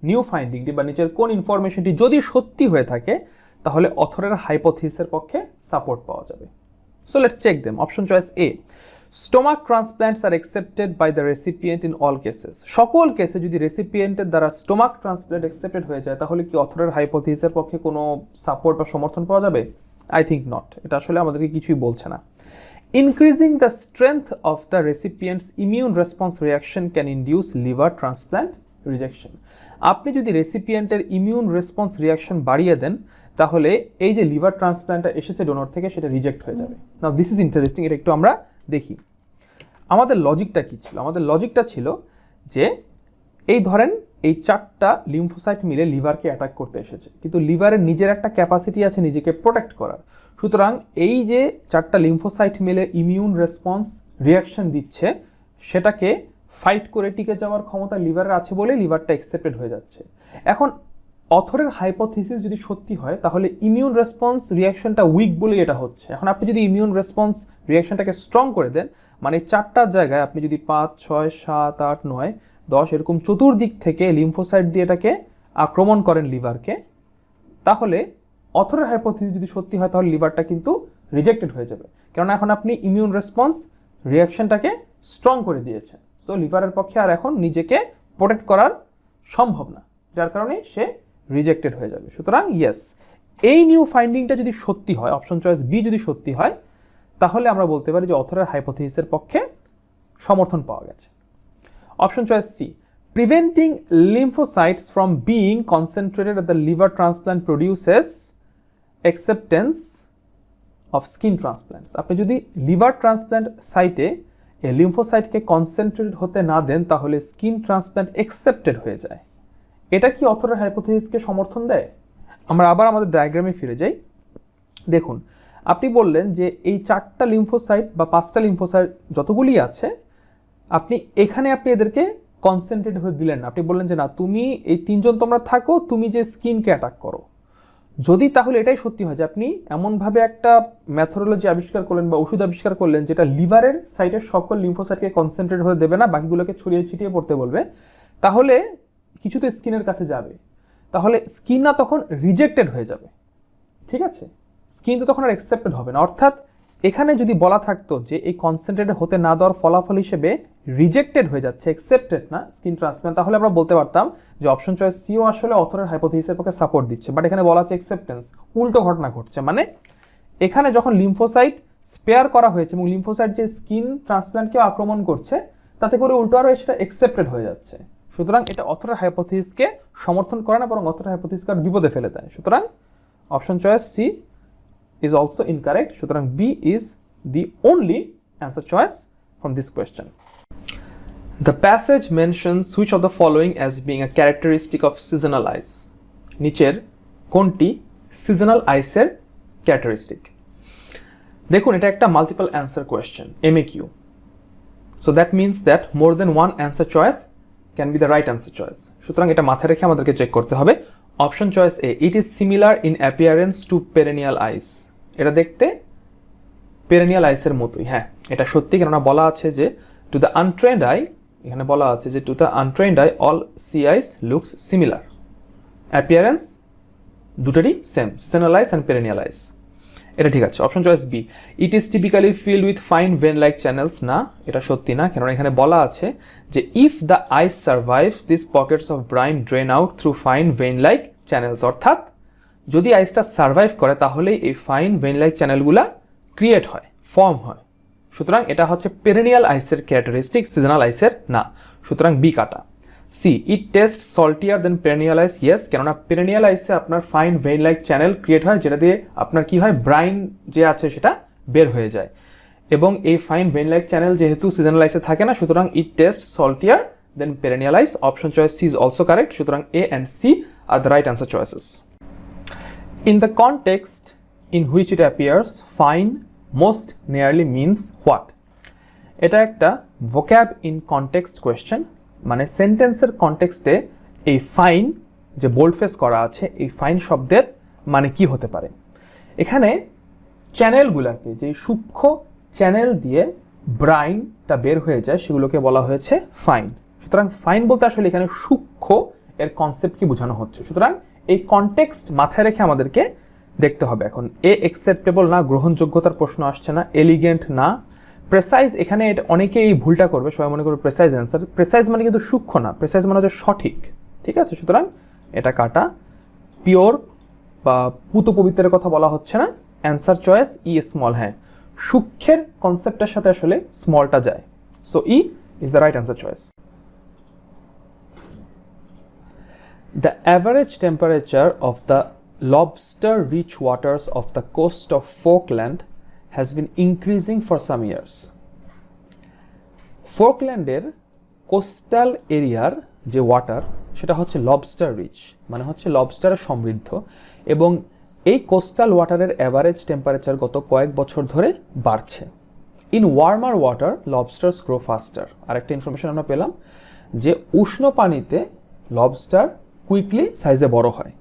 [SPEAKER 2] নিউ ফাইন্ডিংটি বা নিচের কোন ইনফরমেশনটি যদি সত্যি হয়ে থাকে তাহলে অথরের হাইপোথিসিসের পক্ষে সাপোর্ট পাওয়া যাবে। So let's check them. Option choice A, stomach transplants are accepted by the recipient in all cases. সকল কেসে যদি রেসিপিয়েন্টের দ্বারা স্টোমাক ট্রান্সপ্ল্যান্ট অ্যাকসেপ্টেড হয়ে যায়, তাহলে কি অথরের হাইপোথিসিসের পক্ষে কোনো সাপোর্ট বা সমর্থন পাওয়া যাবে? I think not. এটা আসলে আমাদেরকে কিছুই বলছে না। Increasing the strength of the recipient's immune response reaction can induce liver transplant rejection. আপনি যদি রেসিপিয়েন্টের ইমিউন রেসপন্স রিয়াকশন বাড়িয়ে দেন, তাহলে এই যে লিভার ট্রান্সপ্ল্যান্টটা এসেছে ডোনর থেকে, সেটা রিজেক্ট হয়ে যাবে। নাও দিস ইজ ইন্টারেস্টিং, এটা একটু আমরা দেখি। আমাদের লজিকটা কি ছিল? আমাদের লজিকটা ছিল যে এই ধরেন এই চারটা লিম্ফোসাইট মিলে লিভারকে অ্যাটাক করতে এসেছে, কিন্তু লিভারের নিজের একটা ক্যাপাসিটি আছে নিজেকে প্রোটেক্ট করার। সুতরাং এই যে চারটা লিম্ফোসাইট মিলে ইমিউন রেসপন্স রিয়াকশন দিচ্ছে, সেটাকে ফাইট করে টিকে যাওয়ার ক্ষমতা লিভারের আছে বলে লিভারটা অ্যাকসেপ্টেড হয়ে যাচ্ছে। এখন অথরের হাইপোথিসিস যদি সত্যি হয়, তাহলে ইমিউন রেসপন্স রিয়াকশনটা উইক বলে এটা হচ্ছে। এখন আপনি যদি ইমিউন রেসপন্স রিয়াকশনটাকে স্ট্রং করে দেন, মানে 4টার জায়গায় আপনি যদি 5, 6, 7, 8, 9, 10 এরকম চতুর্দিক থেকে লিম্ফোসাইট দিয়ে এটাকে আক্রমণ করেন লিভারকে, তাহলে অথরের হাইপোথিসিস যদি সত্যি হয় তাহলে লিভারটা কিন্তু রিজেক্টেড হয়ে যাবে, কারণ এখন আপনি ইমিউন রেসপন্স রিয়াকশনটাকে স্ট্রং করে দিয়েছেন। সো লিভারের পক্ষে আর এখন নিজেকে প্রোটেক্ট করার সম্ভব না, যার কারণে সে রিজেক্টেড হয়ে যাবে। সুতরাং ইয়েস, এই নিউ ফাইন্ডিংটা যদি সত্যি হয়, অপশন চয়েস বি যদি সত্যি হয়, তাহলে আমরা বলতে পারি যে অথরের হাইপোথিসিসের পক্ষে সমর্থন পাওয়া গেছে। Option choice C, preventing lymphocytes from being concentrated at the liver transplant produces acceptance of skin transplants. আপনি যদি লিভার ট্রান্সপ্ল্যান্ট সাইটে এই লিম্ফোসাইটকে কনসেন্ট্রেটেড হতে না দেন তাহলে স্কিন ট্রান্সপ্ল্যান্ট অ্যাকসেপ্টেড হয়ে যায়। এটা কি অথরের হাইপোথিসিসকে সমর্থন দেয়? আমরা আবার আমাদের ডায়াগ্রামে ফিরে যাই। দেখুন, আপনি বললেন যে এই 4টা লিম্ফোসাইট বা 5টা লিম্ফোসাইট যতগুলি আছে, আপনি এদেরকে কনসেন্ট্রেট হয়ে দিলেন না। আপনি বললেন যে না, তুমি এই 3জন তোমরা থাকো, তুমি যে স্কিনকে অ্যাটাক করো। যদি তাহলে এটাই সত্যি হয় যে আপনি এমনভাবে একটা ম্যাথোডোলজি আবিষ্কার করলেন বা ওষুধ আবিষ্কার করলেন যেটা লিভারের সাইটের সকল লিম্ফোসাইটকে কনসেন্ট্রেট হতে দেবে না, বাকিগুলোকে ছড়িয়ে ছিটিয়ে পড়তে বলবে, তাহলে কিছু তো স্কিনের কাছে যাবে, তাহলে স্কিন না তখন রিজেক্টেড হয়ে যাবে। ঠিক আছে, স্কিন তো তখন আর অ্যাকসেপ্টেড হবে না। অর্থাৎ এখানে যদি বলা থাকতো যে এই কনসেন্ট্রেটেড হতে না দেওয়ার ফলাফল হিসেবে রিজেক্টেড হয়ে যাচ্ছে, অ্যাকসেপ্টেড না স্কিন ট্রান্সপ্ল্যান্ট, তাহলে আমরা বলতে পারতাম যে অপশন চয়েস সিও আসলে অথরের হাইপোথিসিসের পক্ষে সাপোর্ট দিচ্ছে। বাট এখানে বলা আছে অ্যাকসেপ্টেন্স, উল্টো ঘটনা ঘটছে। মানে এখানে যখন লিম্ফোসাইট স্পেয়ার করা হয়েছে এবং লিম্ফোসাইট যে স্কিন ট্রান্সপ্ল্যান্টকেও আক্রমণ করছে, তাতে করে উল্টো আরও সেটা অ্যাকসেপ্টেড হয়ে যাচ্ছে। সুতরাং এটা অথরের হাইপোথিসিসকে সমর্থন করে না, বরং অথরের হাইপোথিসিসকে বিপদে ফেলে দেয়। সুতরাং option choice C is also incorrect. সুতরাং B is the only answer choice from this question. The passage mentions which of the following as being a characteristic of seasonal ice? নিচের কোনটি seasonal ice এর characteristic? দেখুন, এটা একটা multiple answer question, MAQ. So that means that more than one answer choice can be the right answer choice. সুতরাং এটা মাথায় রেখে আমাদেরকে চেক করতে হবে। Option choice A, it is similar in appearance to perennial ice. এটা দেখতে perennial আইসের মতোই। হ্যাঁ, এটা সত্যি, কেননা বলা আছে যে টু দ্য আনট্রেন্ড আই, এখানে বলা আছে যে to the untrained eye all sea ice looks similar. Appearance দুটোরই same, seasonal ice and perennial ice. এটা ঠিক আছে। Option choice B, it is typically filled with fine vein like channels. না, এটা সত্যি না, কেননা এখানে বলা আছে যে if the ice survives this pockets of brine drain out through fine vein like channels. অর্থাৎ যদি আইসটা সার্ভাইভ করে তাহলেই এই ফাইন ভেন লাইক চ্যানেলগুলা ক্রিয়েট হয়, ফর্ম হয়। সুতরাং এটা হচ্ছে পেরেনিয়াল আইসের ক্যারেক্টারিস্টিক, সিজনাল আইসের না। সুতরাং বি কাটা। C, it taste saltier than perennial ice. Yes, কেননা পেরেনিয়াল আইসে আপনার fine vein like channel create হয়, যেটা দিয়ে আপনার কি হয়, ব্রাইন যে আছে সেটা বের হয়ে যায়। এবং এই ফাইন ভেন লাইক চ্যানেল যেহেতু সিজনাল আইসে থাকে না, সুতরাং it taste saltier than perennial ice. Option choice C is also correct. সুতরাং A and C are the right answer choices. In the context in which it appears, fine most nearly means what? এটা একটা vocab in context question, মানে সেন্টেন্সের কনটেক্সটে এই fine যে বোল্ডফেস করা আছে, এই ফাইন শব্দের মানে কি হতে পারে? এখানে চ্যানেলগুলোকে, যে সূক্ষ্ম চ্যানেল দিয়ে ব্রাইনটা বের হয়ে যায়, সেগুলোকে বলা হয়েছে ফাইন। সুতরাং ফাইন বলতে আসলে এখানে সূক্ষ্ম এর কনসেপ্ট কি বোঝানো হচ্ছে। সুতরাং এই কনটেক্সট মাথায় রেখে আমাদেরকে দেখতে হবে। এখন এ অ্যাকসেপ্টেবল না, গ্রহণযোগ্যতার প্রশ্ন আসছে না, এলিগেন্ট না, প্রেসাইজ। এখানে এটা অনেকে এই ভুলটা করবে, সবাই মনে করবে প্রেসাইজ অ্যান্সার। প্রেসাইজ মানে কিন্তু সূক্ষ্ম না, প্রেসাইজ মানে হচ্ছে সঠিক। ঠিক আছে, সুতরাং এটা কাটা। পিওর বা পুত পবিত্রের কথা বলা হচ্ছে না। অ্যান্সার চয়েস ই স্মল। হ্যাঁ, সূক্ষ্মের কনসেপ্টের সাথে আসলে স্মলটা যায়। So E is the right answer choice. The average temperature of the lobster-rich waters of the coast of Falkland has been increasing for some years. ফোকল্যান্ডের কোস্টাল এরিয়ার যে ওয়াটার, সেটা হচ্ছে লবস্টার রিচ, মানে হচ্ছে লবস্টারে সমৃদ্ধ, এবং এই কোস্টাল ওয়াটারের অ্যাভারেজ টেম্পারেচার গত কয়েক বছর ধরে বাড়ছে। In warmer water lobsters grow faster. আরেকটা ইনফরমেশন আমরা পেলাম যে উষ্ণ পানিতে লবস্টার কুইকলি সাইজে বড় হয়।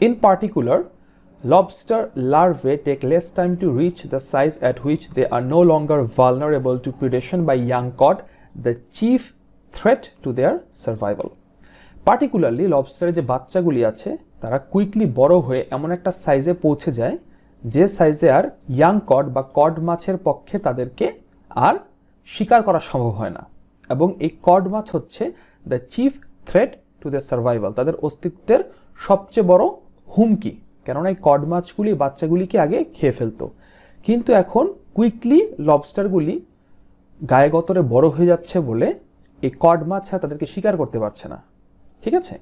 [SPEAKER 2] In particular
[SPEAKER 1] lobster larvae take less time to reach the size at which they are no longer vulnerable to predation by young cod, the chief threat to their survival. Particularly লবস্টারের যে বাচ্চাগুলি আছে তারা quickly বড় হয়ে এমন একটা সাইজে পৌঁছে যায় যে সাইজে আর ইয়াং কড বা কড মাছের পক্ষে তাদেরকে আর শিকার করা সম্ভব হয় না, এবং এই কড মাছ হচ্ছে the chief threat to the survival, তাদের অস্তিত্বের সবচেয়ে বড় হুমকি, কেননা এই কড মাছগুলি বাচ্চাগুলিকে আগে খেয়ে ফেলতো। কিন্তু এখন কুইকলি লবস্টারগুলি গায়ে গতরে বড় হয়ে যাচ্ছে বলে এই কড মাছ আর তাদেরকে শিকার করতে পারছে না। ঠিক আছে,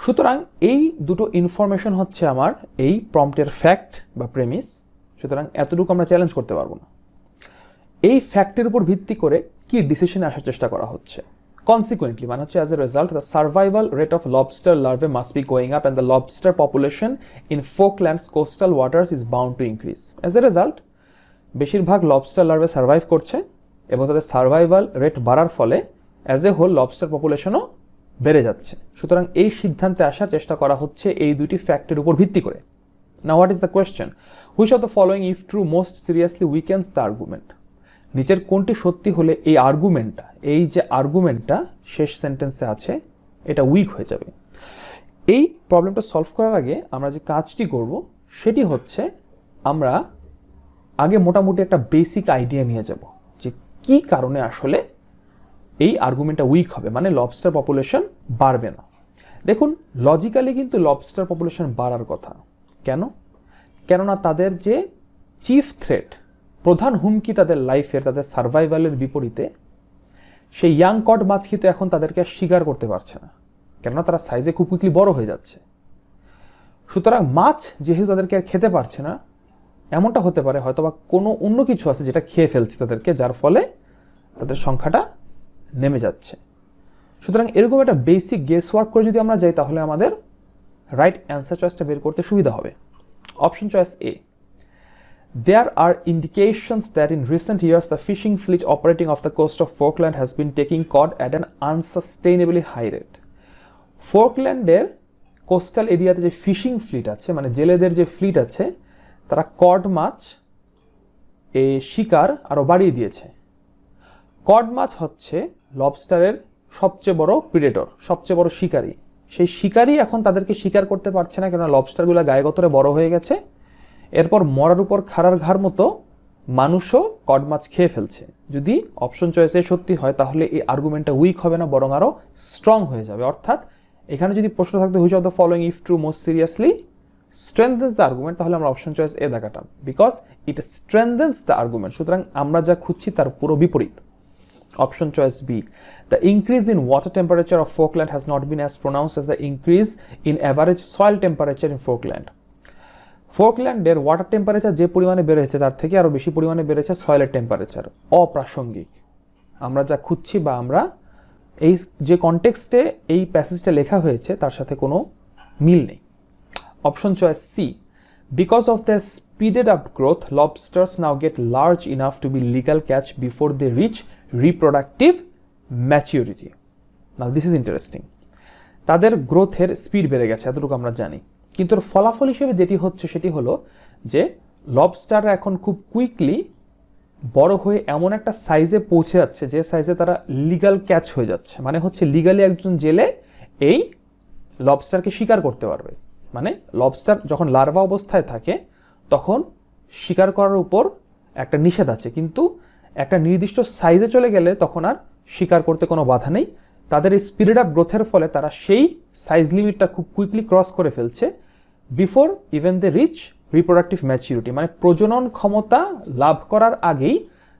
[SPEAKER 1] সুতরাং এই দুটো ইনফরমেশন হচ্ছে আমার এই প্রম্পটের ফ্যাক্ট বা প্রেমিস। সুতরাং এতটুকু আমরা চ্যালেঞ্জ করতে পারবো না। এই ফ্যাক্টের উপর ভিত্তি করে কি ডিসিশনে আসার চেষ্টা করা হচ্ছে। কনসিকুয়েন্টলি মানে হচ্ছে, as a result the survival rate of lobster larvae must be going up and the lobster population in Falklands coastal waters is bound to increase. As a result বেশিরভাগ লবস্টার লার্ভে সার্ভাইভ করছে এবং তাদের survival rate বাড়ার ফলে as a whole lobster পপুলেশনও বেড়ে যাচ্ছে। সুতরাং এই সিদ্ধান্তে আসার চেষ্টা করা হচ্ছে এই দুটি ফ্যাক্টের উপর ভিত্তি করে। Now what is the question, which of the following if true most seriously weakens the argument. নিচের কোনটি সত্যি হলে এই আর্গুমেন্টটা, এই যে আর্গুমেন্টটা শেষ সেন্টেন্সে আছে, এটা উইক হয়ে যাবে। এই প্রবলেমটা সলভ করার আগে আমরা যে কাজটি করব সেটি হচ্ছে, আমরা আগে মোটামুটি একটা বেসিক আইডিয়া নিয়ে যাব যে কি কারণে আসলে এই আর্গুমেন্টটা উইক হবে, মানে লবস্টার পপুলেশন বাড়বে না। দেখুন, লজিক্যালি কিন্তু লবস্টার পপুলেশন বাড়ার কথা। কেন? কেননা তাদের যে চিফ থ্রেট, প্রধান হুমকি তাদের লাইফের, তাদের সার্ভাইভালের বিপরীতে সেই ইয়াং কড মাছ কিন্তু এখন তাদেরকে আর শিকার করতে পারছে না, কেননা তারা সাইজে খুব কুইকলি বড় হয়ে যাচ্ছে। সুতরাং মাছ যেহেতু তাদেরকে আর খেতে পারছে না, এমনটা হতে পারে হয়তোবা কোনো অন্য কিছু আছে যেটা খেয়ে ফেলছে তাদেরকে, যার ফলে তাদের সংখ্যাটা নেমে যাচ্ছে। সুতরাং এরকম একটা বেসিক গেস ওয়ার্ক করে যদি আমরা যাই তাহলে আমাদের রাইট অ্যান্সার চয়েসটা বের করতে সুবিধা হবে। Option choice A, there are indications that in recent years the fishing fleet operating off the coast of Falkland has been taking cod at an unsustainably high rate. ফোকল্যান্ডের কোস্টাল এরিয়াতে যে fishing fleet আছে, মানে জেলেদের যে fleet আছে, তারা code মাছ এই শিকার আরও বাড়িয়ে দিয়েছে। কড মাছ হচ্ছে লবস্টারের সবচেয়ে বড় প্রিডেটর, সবচেয়ে বড় শিকারী। সেই শিকারী এখন তাদেরকে শিকার করতে পারছে না, কেননা লবস্টারগুলো গায়ে গতরে বড় হয়ে গেছে। এরপর মরার উপর খাড়ার ঘাড় মতো মানুষও কড মাছ খেয়ে ফেলছে। যদি অপশন চয়েসে সত্যি হয় তাহলে এই আর্গুমেন্টটা উইক হবে না, বরং আরও স্ট্রং হয়ে যাবে। অর্থাৎ এখানে যদি প্রশ্ন থাকতো which of the following if true most seriously strengthens the argument, তাহলে আমরা অপশন চয়েস এ দেখাতাম, because it strengthens the argument. সুতরাং আমরা যা খুঁজছি তার পুরো বিপরীত। Option choice B, the increase in water temperature of Falkland has not been as pronounced as the increase in average soil temperature in Falkland. ফোকল্যান্ডের water temperature যে পরিমাণে বেড়েছে তার থেকে আরও বেশি পরিমাণে বেড়েছে সয়েলের টেম্পারেচার। অপ্রাসঙ্গিক। আমরা যা খুঁজছি বা আমরা এই যে কনটেক্সটে এই প্যাসেজটা লেখা হয়েছে তার সাথে কোনো মিল নেই। Option choice C, because of their speeded up growth, lobsters now get large enough to be legal catch before they reach reproductive maturity. Now this is interesting. তাদের গ্রোথের স্পিড বেড়ে গেছে, এতটুকু আমরা জানি, কিন্তু ফলাফল হিসেবে যেটি হচ্ছে সেটি হলো যে লবস্টাররা এখন খুব কুইকলি বড় হয়ে এমন একটা সাইজে পৌঁছে যাচ্ছে যে সাইজে তারা লিগাল ক্যাচ হয়ে যাচ্ছে। মানে হচ্ছে লিগালি একজন জেলে এই লবস্টারকে শিকার করতে পারবে। মানে লবস্টার যখন লার্ভা অবস্থায় থাকে তখন শিকার করার উপর একটা নিষেধ আছে, কিন্তু একটা নির্দিষ্ট সাইজে চলে গেলে তখন আর শিকার করতে কোনো বাধা নেই। তাদের এই স্পিড আপ গ্রোথের ফলে তারা সেই সাইজ লিমিটটা খুব কুইকলি ক্রস করে ফেলছে before even they reach reproductive maturity. মানে প্রজনন ক্ষমতা লাভ করার আগেই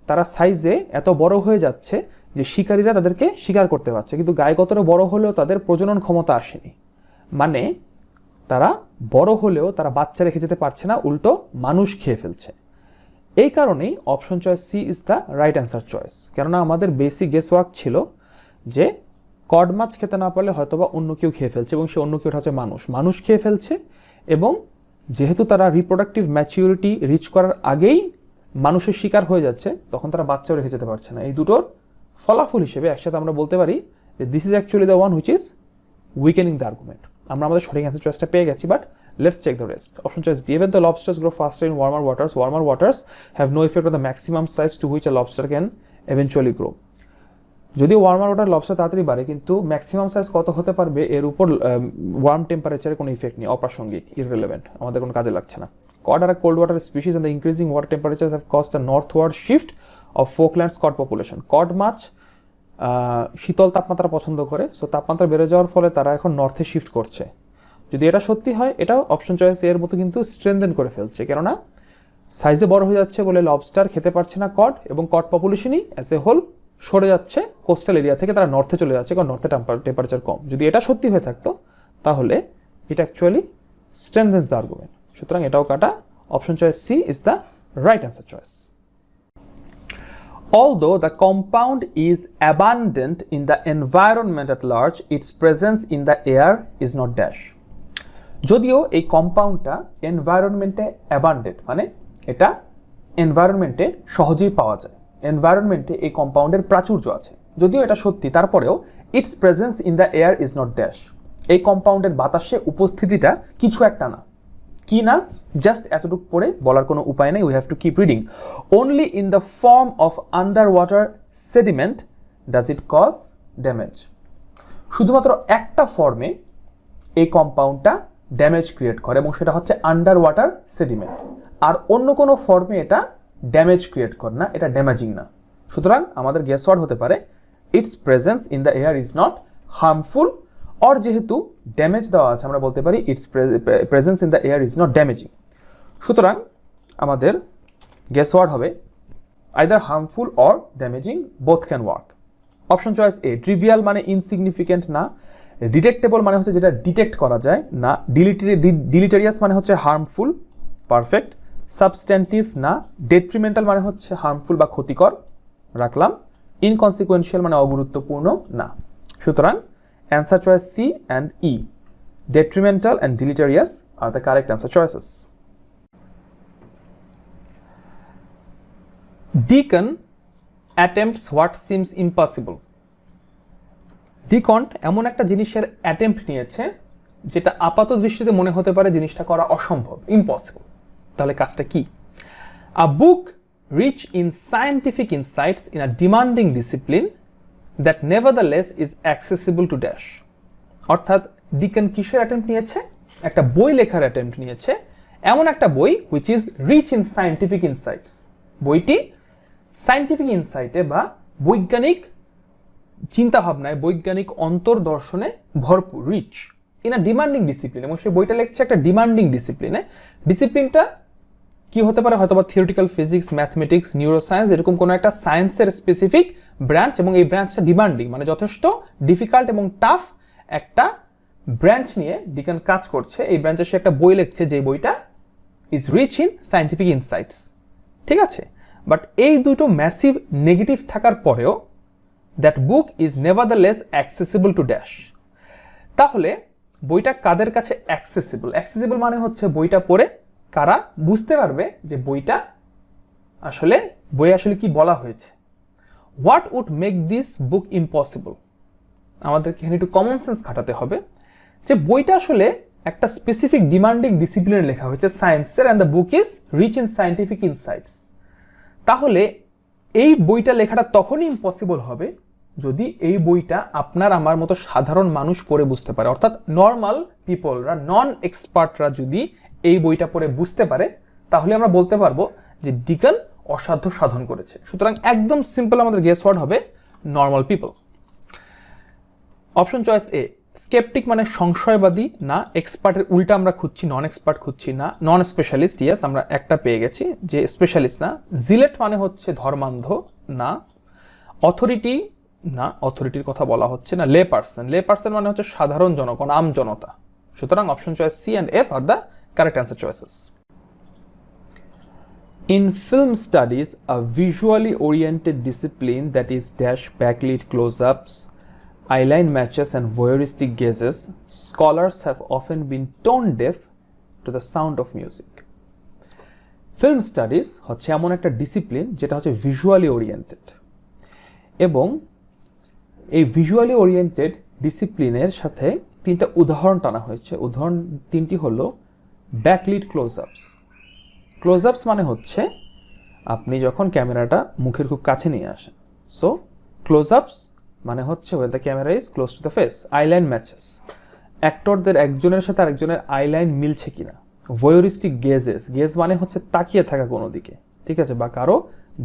[SPEAKER 1] তারা সাইজে এত বড় হয়ে যাচ্ছে যে শিকারীরা তাদেরকে শিকার করতে পারছে, কিন্তু গায়ে গতরে বড় হলেও তাদের প্রজনন ক্ষমতা আসেনি। মানে তারা বড় হলেও তারা বাচ্চা রেখে যেতে পারছে না, উল্টো মানুষ খেয়ে ফেলছে। এই কারণেই option choice C is the right answer choice. কেননা আমাদের বেসিক গেস ওয়ার্ক ছিল যে কড মাছ খেতে না পারলে হয়তোবা অন্য কেউ খেয়ে ফেলছে, এবং সে অন্য কেউটা হচ্ছে মানুষ। মানুষ খেয়ে ফেলছে, এবং যেহেতু তারা রিপ্রোডাক্টিভ ম্যাচিউরিটি রিচ করার আগেই মানুষের শিকার হয়ে যাচ্ছে, তখন তারা বাচ্চাও রেখে যেতে পারছে না। এই দুটোর ফলাফল হিসেবে একসাথে আমরা বলতে পারি যে this is actually the one which is weakening the argument. আমরা আমাদের সঠিক অ্যান্সার চয়েসটা পেয়ে গেছি, but Let's check the rest. Option choice D. Even though lobsters grow faster in warmer waters have no effect on the maximum size to which a lobster can eventually grow. যদিও warmer water lobster তাড়াতাড়ি বাড়ে, কিন্তু maximum size কত হতে পারবে এর উপর worm টেম্পারেচারে কোনো ইফেক্ট নেই, অপ্রাসঙ্গিক, ইররিলেভেন্ট, আমাদের কোনো কাজে লাগছে না। Cod are a cold water species and the increasing water temperatures have caused a northward shift of Falklands cod population. Cod মাছ শীতল তাপমাত্রা পছন্দ করে, সো তাপমাত্রা বেড়ে যাওয়ার ফলে তারা এখন নর্থে শিফট করছে। যদি এটা সত্যি হয়, এটাও অপশন চয়েস এর মতো কিন্তু স্ট্রেনথেন করে ফেলছে, কেননা সাইজে বড় হয়ে যাচ্ছে বলে লবস্টার খেতে পারছে না কড, এবং কড পপুলেশনই অ্যাজ এ হোল সরে যাচ্ছে কোস্টাল এরিয়া থেকে, তারা নর্থে চলে যাচ্ছে কারণ নর্থে টেম্পারেচার কম। যদি এটা সত্যি হয়ে থাকতো তাহলে এটা অ্যাকচুয়ালি স্ট্রেনথেন্স দ্য আর্গুমেন্ট। সুতরাং এটাও কাটা। Option choice C is the right answer choice. Although the compound is abundant in the environment at large, its presence in the air is not dash. যদিও এই কম্পাউন্ডটা এনভায়রনমেন্টে অ্যাবান্ডেন্ট, মানে এটা এনভায়রনমেন্টে সহজেই পাওয়া যায়, এনভায়রনমেন্টে এই কম্পাউন্ডের প্রাচুর্য আছে, যদিও এটা সত্যি, তারপরেও it's presence in the air is not dash, এই কম্পাউন্ডের বাতাসে উপস্থিতিটা কিছু একটা না, কি না, জাস্ট এতটুকু পড়ে বলার কোনো উপায় নেই, we have to keep reading. Only in the form of under water sediment does it cause damage. শুধুমাত্র একটা ফর্মে এই কম্পাউন্ডটা ড্যামেজ ক্রিয়েট করে, এবং সেটা হচ্ছে আন্ডার ওয়াটার সেডিমেন্ট, আর অন্য কোনো ফর্মে এটা ড্যামেজ ক্রিয়েট করে না, এটা ড্যামেজিং না। সুতরাং আমাদের গেস ওয়ার্ড হতে পারে it's presence in the air is not harmful, or যেহেতু ড্যামেজ দেওয়া আছে আমরা বলতে পারি it's presence in the air is not damaging. সুতরাং আমাদের গেস ওয়ার্ড হবে either harmful or damaging, both can work. Option choice A. Trivial মানে ইনসিগনিফিকেন্ট না, ডিটেক্টেবল মানে হচ্ছে যেটা ডিটেক্ট করা যায় না, ডিলিটেরিয়াস মানে হচ্ছে হার্মফুল, পারফেক্ট, সাবস্ট্যান্টিভ না, ডেট্রিমেন্টাল মানে হচ্ছে হার্মফুল বা ক্ষতিকর, রাখলাম, ইনকনসিকুয়েন্সিয়াল মানে অগুরুত্বপূর্ণ না। সুতরাং answer choice C and E, detrimental and deleterious, are the correct answer choices. Deacon attempts what seems impossible. Deacon এমন একটা জিনিসের অ্যাটেম্প্ট নিয়েছে যেটা আপাত দৃষ্টিতে মনে হতে পারে জিনিসটা করা অসম্ভব, ইম্পসিবল। তাহলে কাজটা কি? A book rich in scientific insights in a demanding discipline that nevertheless is accessible to dash. অর্থাৎ ডিকন কিসের অ্যাটেম্প্ট নিয়েছে? একটা বই লেখার অ্যাটেম্প্ট নিয়েছে, এমন একটা বই which is rich in scientific insights, বইটি সায়েন্টিফিক ইনসাইটে বা বৈজ্ঞানিক চিন্তাভাবনায়, বৈজ্ঞানিক অন্তর্দর্শনে ভরপুর, rich in a demanding discipline, এবং সেই বইটা লিখছে একটা ডিমান্ডিং ডিসিপ্লিনে। ডিসিপ্লিনটা কি হতে পারে? হয়তো বা থিওরিটিক্যাল ফিজিক্স, ম্যাথমেটিক্স, নিউরোসায়েন্স, এরকম কোনো একটা সায়েন্সের স্পেসিফিক ব্রাঞ্চ, এবং এই ব্রাঞ্চটা ডিমান্ডিং মানে যথেষ্ট ডিফিকাল্ট এবং টাফ একটা ব্রাঞ্চ নিয়ে ডিকন কাজ করছে। এই ব্রাঞ্চে সে একটা বই লিখছে, যে বইটা is rich in scientific insights, ঠিক আছে? বাট এই দুটো ম্যাসিভ নেগেটিভ থাকার পরেও that book is nevertheless accessible to dash. তাহলে বইটা কাদের কাছে অ্যাক্সেসিবল? অ্যাক্সেসিবল মানে হচ্ছে বইটা পড়ে কারা বুঝতে পারবে যে বইটা আসলে কি বলা হয়েছে। What would make this book impossible? আমাদেরকে এখানে একটু কমন সেন্স খাটাতে হবে যে বইটা আসলে একটা স্পেসিফিক ডিমান্ডিং ডিসিপ্লিনে লেখা হয়েছে, সায়েন্সের, and the book is rich in scientific insights. তাহলে এই বইটা লেখাটা তখনই ইম্পসিবল হবে যদি এই বইটা আপনার আমার মতো সাধারণ মানুষ পড়ে বুঝতে পারে, অর্থাৎ নর্মাল পিপলরা, নন এক্সপার্টরা যদি এই বইটা পড়ে বুঝতে পারে, তাহলে আমরা বলতে পারবো যে ডিকন অসাধ্য সাধন করেছে। সুতরাং একদম সিম্পল আমাদের গেস ওয়ার্ড হবে নর্মাল পিপল। অপশন চয়েস এ। স্কেপটিক মানে সংশয়বাদী না, এক্সপার্টের উল্টা আমরা খুঁজছি, নন এক্সপার্ট খুঁজছি না, নন স্পেশালিস্ট, ইয়েস আমরা একটা পেয়ে গেছি যে স্পেশালিস্ট না। জিলেট মানে হচ্ছে ধর্মান্ধ না, অথরিটি না, অথরিটির কথা বলা হচ্ছে না, লে পার্সন মানে হচ্ছে সাধারণ জনগণ, আম জনতা। সুতরাং option choice C and F are the correct answer choices. In film studies, a visually oriented discipline that is dash backlit close-ups, eyeline matches and voyeuristic gazes, scholars have often been tone deaf to the sound of music. Film studies হচ্ছে এমন একটা discipline যেটা হচ্ছে visually oriented, এবং এই visually oriented ডিসিপ্লিনের সাথে তিনটা উদাহরণ টানা হয়েছে। উদাহরণ তিনটি হলো ব্যাকলিট ক্লোজআপস। ক্লোজআপস মানে হচ্ছে আপনি যখন ক্যামেরাটা মুখের খুব কাছে নিয়ে আসেন। সো ক্লোজআপস মানে হচ্ছে when the camera is close to the face, eyeline matches, অ্যাক্টরদের একজনের সাথে আরেকজনের আইলাইন মিলছে কিনা। ভয়েরিস্টিক গেজেস, গেজ মানে হচ্ছে তাকিয়ে থাকা কোনো দিকে, ঠিক আছে, বা কারো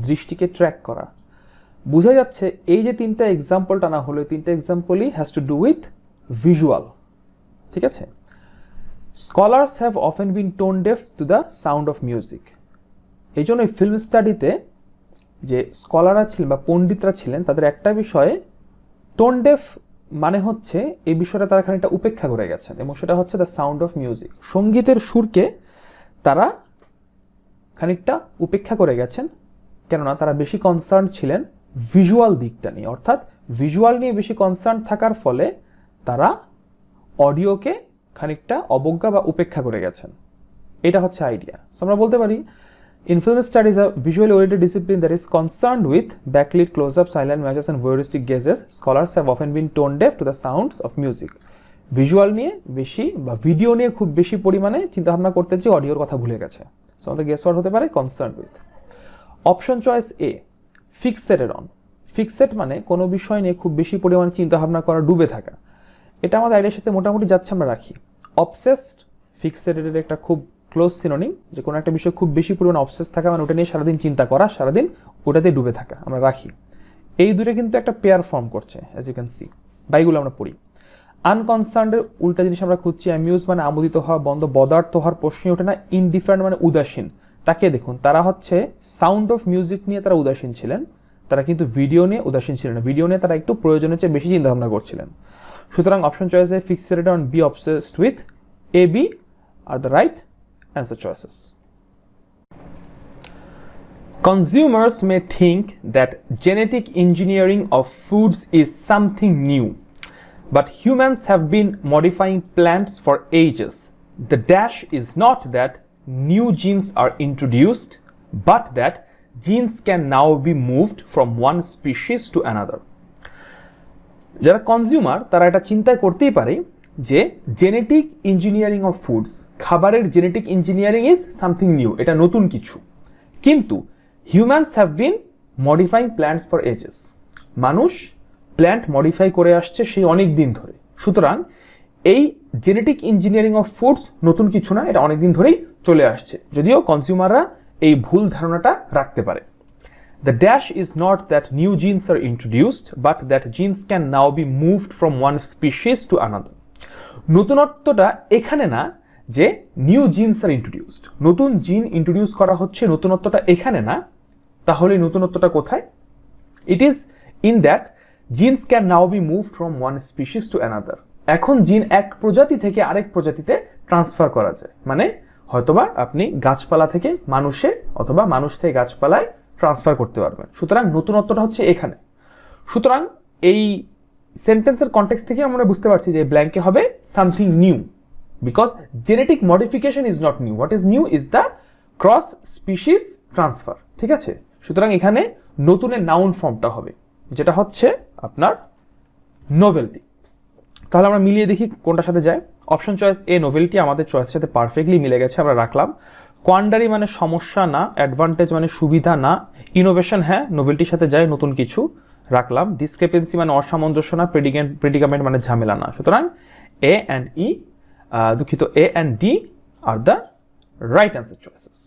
[SPEAKER 1] দৃষ্টিকে ট্র্যাক করা। বোঝা যাচ্ছে এই যে তিনটা এক্সাম্পল টানা হলো, তিনটা এক্সাম্পলই has to do with visual, ঠিক আছে। Scholars have often been tone deaf to the sound of music. এই জন্য ফিল্ম স্টাডিতে যে স্কলাররা ছিলেন বা পণ্ডিতরা ছিলেন তাদের একটা বিষয়ে টোন ডেফ মানে হচ্ছে এই বিষয়টা তারা খানিকটা উপেক্ষা করে গেছেন, এবং সেটা হচ্ছে দ্য সাউন্ড অফ মিউজিক। সঙ্গীতের সুরকে তারা খানিকটা উপেক্ষা করে গেছেন, কেননা তারা বেশি কনসার্ন ছিলেন ভিজুয়াল দিকটা নিয়ে, অর্থাৎ ভিজুয়াল নিয়ে বেশি কনসার্ন থাকার ফলে তারা অডিওকে খানিকটা অবজ্ঞা বা উপেক্ষা করে গেছেন। এটা হচ্ছে আইডিয়া। সো আমরা বলতে পারি in film studies a visually oriented discipline that is concerned with backlit close-ups, silent matches and voyeuristic gazes, scholars have often been tone deaf to the sounds of music. Visual নিয়ে বেশি বা video নিয়ে খুব বেশি পরিমাণে চিন্তাভাবনা করতে যে অডিওর কথা ভুলে গেছে। সো আমাদের গেস ওয়ার্ড হতে পারে concern with. Option choice A, fixated on. Fixate মানে কোনো বিষয় নিয়ে খুব বেশি পরিমাণে চিন্তাভাবনা করা, ডুবে থাকা। এটা আমাদের আইডিয়ার সাথে মোটামুটি যাচ্ছে, আমরা রাখি। অবসেসড ফিক্সেটেডের একটা খুব ক্লোজ সিনোনিম, যে কোনো একটা বিষয় খুব বেশি পরিমাণে অবসেস থাকা মানে ওটা নিয়ে সারাদিন চিন্তা করা, সারাদিন ওটাতে ডুবে থাকা, আমরা রাখি। এই দুটো কিন্তু একটা পেয়ার ফর্ম করছে, অ্যাজ ইউ ক্যান সি। বাইগুলো আমরা পড়ি। আনকনসার্নের উল্টা জিনিস আমরা খুঁজছি। অ্যামিউজ মানে আমোদিত হওয়া বন্ধ, বদার্থ হওয়ার প্রশ্নই ওঠে না। ইনডিফারেন্ট মানে উদাসীন। তাকে দেখুন, তারা হচ্ছে সাউন্ড অফ মিউজিক নিয়ে তারা উদাসীন ছিলেন, তারা কিন্তু ভিডিও নিয়ে উদাসীন ছিলেন না। ভিডিও নিয়ে তারা একটু প্রয়োজনের চেয়ে বেশি চিন্তাভাবনা করছিলেন। সুতরাং অপশন চয়েসে fixated on, B obsessed with, A B are the right answer choices. Consumers may think that genetic engineering of foods is something new, but humans have been modifying plants for ages. The dash is not that new genes are introduced, but that genes can now be moved from one species to another. যারা consumer তারা এটা চিন্তা করতেই পারে যে genetic engineering of foods, খাবারের genetic engineering is something new, এটা নতুন কিছু। কিন্তু humans have been modifying plants for ages, মানুষ প্ল্যান্ট মডিফাই করে আসছে সেই অনেক দিন ধরে। সুতরাং এই জেনেটিক ইঞ্জিনিয়ারিং অফ ফুডস নতুন কিছু না, এটা অনেক দিন ধরেই চলে আসছে, যদিও কনজিউমাররা এই ভুল ধারণাটা রাখতে পারে। The dash is not that new genes are introduced, but that genes can now be moved from one species to another. নতুনত্বটা এখানে না যে নিউ জিনস আর ইন্ট্রোডিউসড, নতুন জিন ইন্ট্রোডিউস করা হচ্ছে, নতুনত্বটা এখানে না। তাহলে নতুনত্বটা কোথায়? It is in that genes can now be moved from one species to another. এখন জিন এক প্রজাতি থেকে আরেক প্রজাতিতে ট্রান্সফার করা যায়, মানে হয়তোবা আপনি গাছপালা থেকে মানুষে অথবা মানুষ থেকে গাছপালায় ট্রান্সফার করতে পারবেন। সুতরাং নতুনত্বটা হচ্ছে এখানে। সুতরাং এই সেন্টেন্সের কনটেক্সট থেকে আমরা বুঝতে পারছি যে ব্ল্যাঙ্কে হবে something new, because genetic modification is not new, what is new is the cross species transfer, ঠিক আছে। সুতরাং এখানে নতুনের নাউন ফর্মটা হবে, যেটা হচ্ছে আপনার নোভেলটি। তাহলে আমরা মিলিয়ে দেখি কোনটার সাথে যায়। অপশন চয়েস এ নোভেলটি আমাদের চয়েসের সাথে পারফেক্টলি মিলে গেছে, আমরা রাখলাম। কোয়ান্ডারি মানে সমস্যা না, অ্যাডভান্টেজ মানে সুবিধা না, ইনোভেশন হ্যাঁ নোভেলটির সাথে যায়, নতুন কিছু রাখলাম। ডিসক্রিপেন্সি মানে অসামঞ্জস্য না, প্রেডিকামেন্ট মানে ঝামেলা না। সুতরাং এ অ্যান্ড ই, দুঃখিত, A and D are the right answer choices.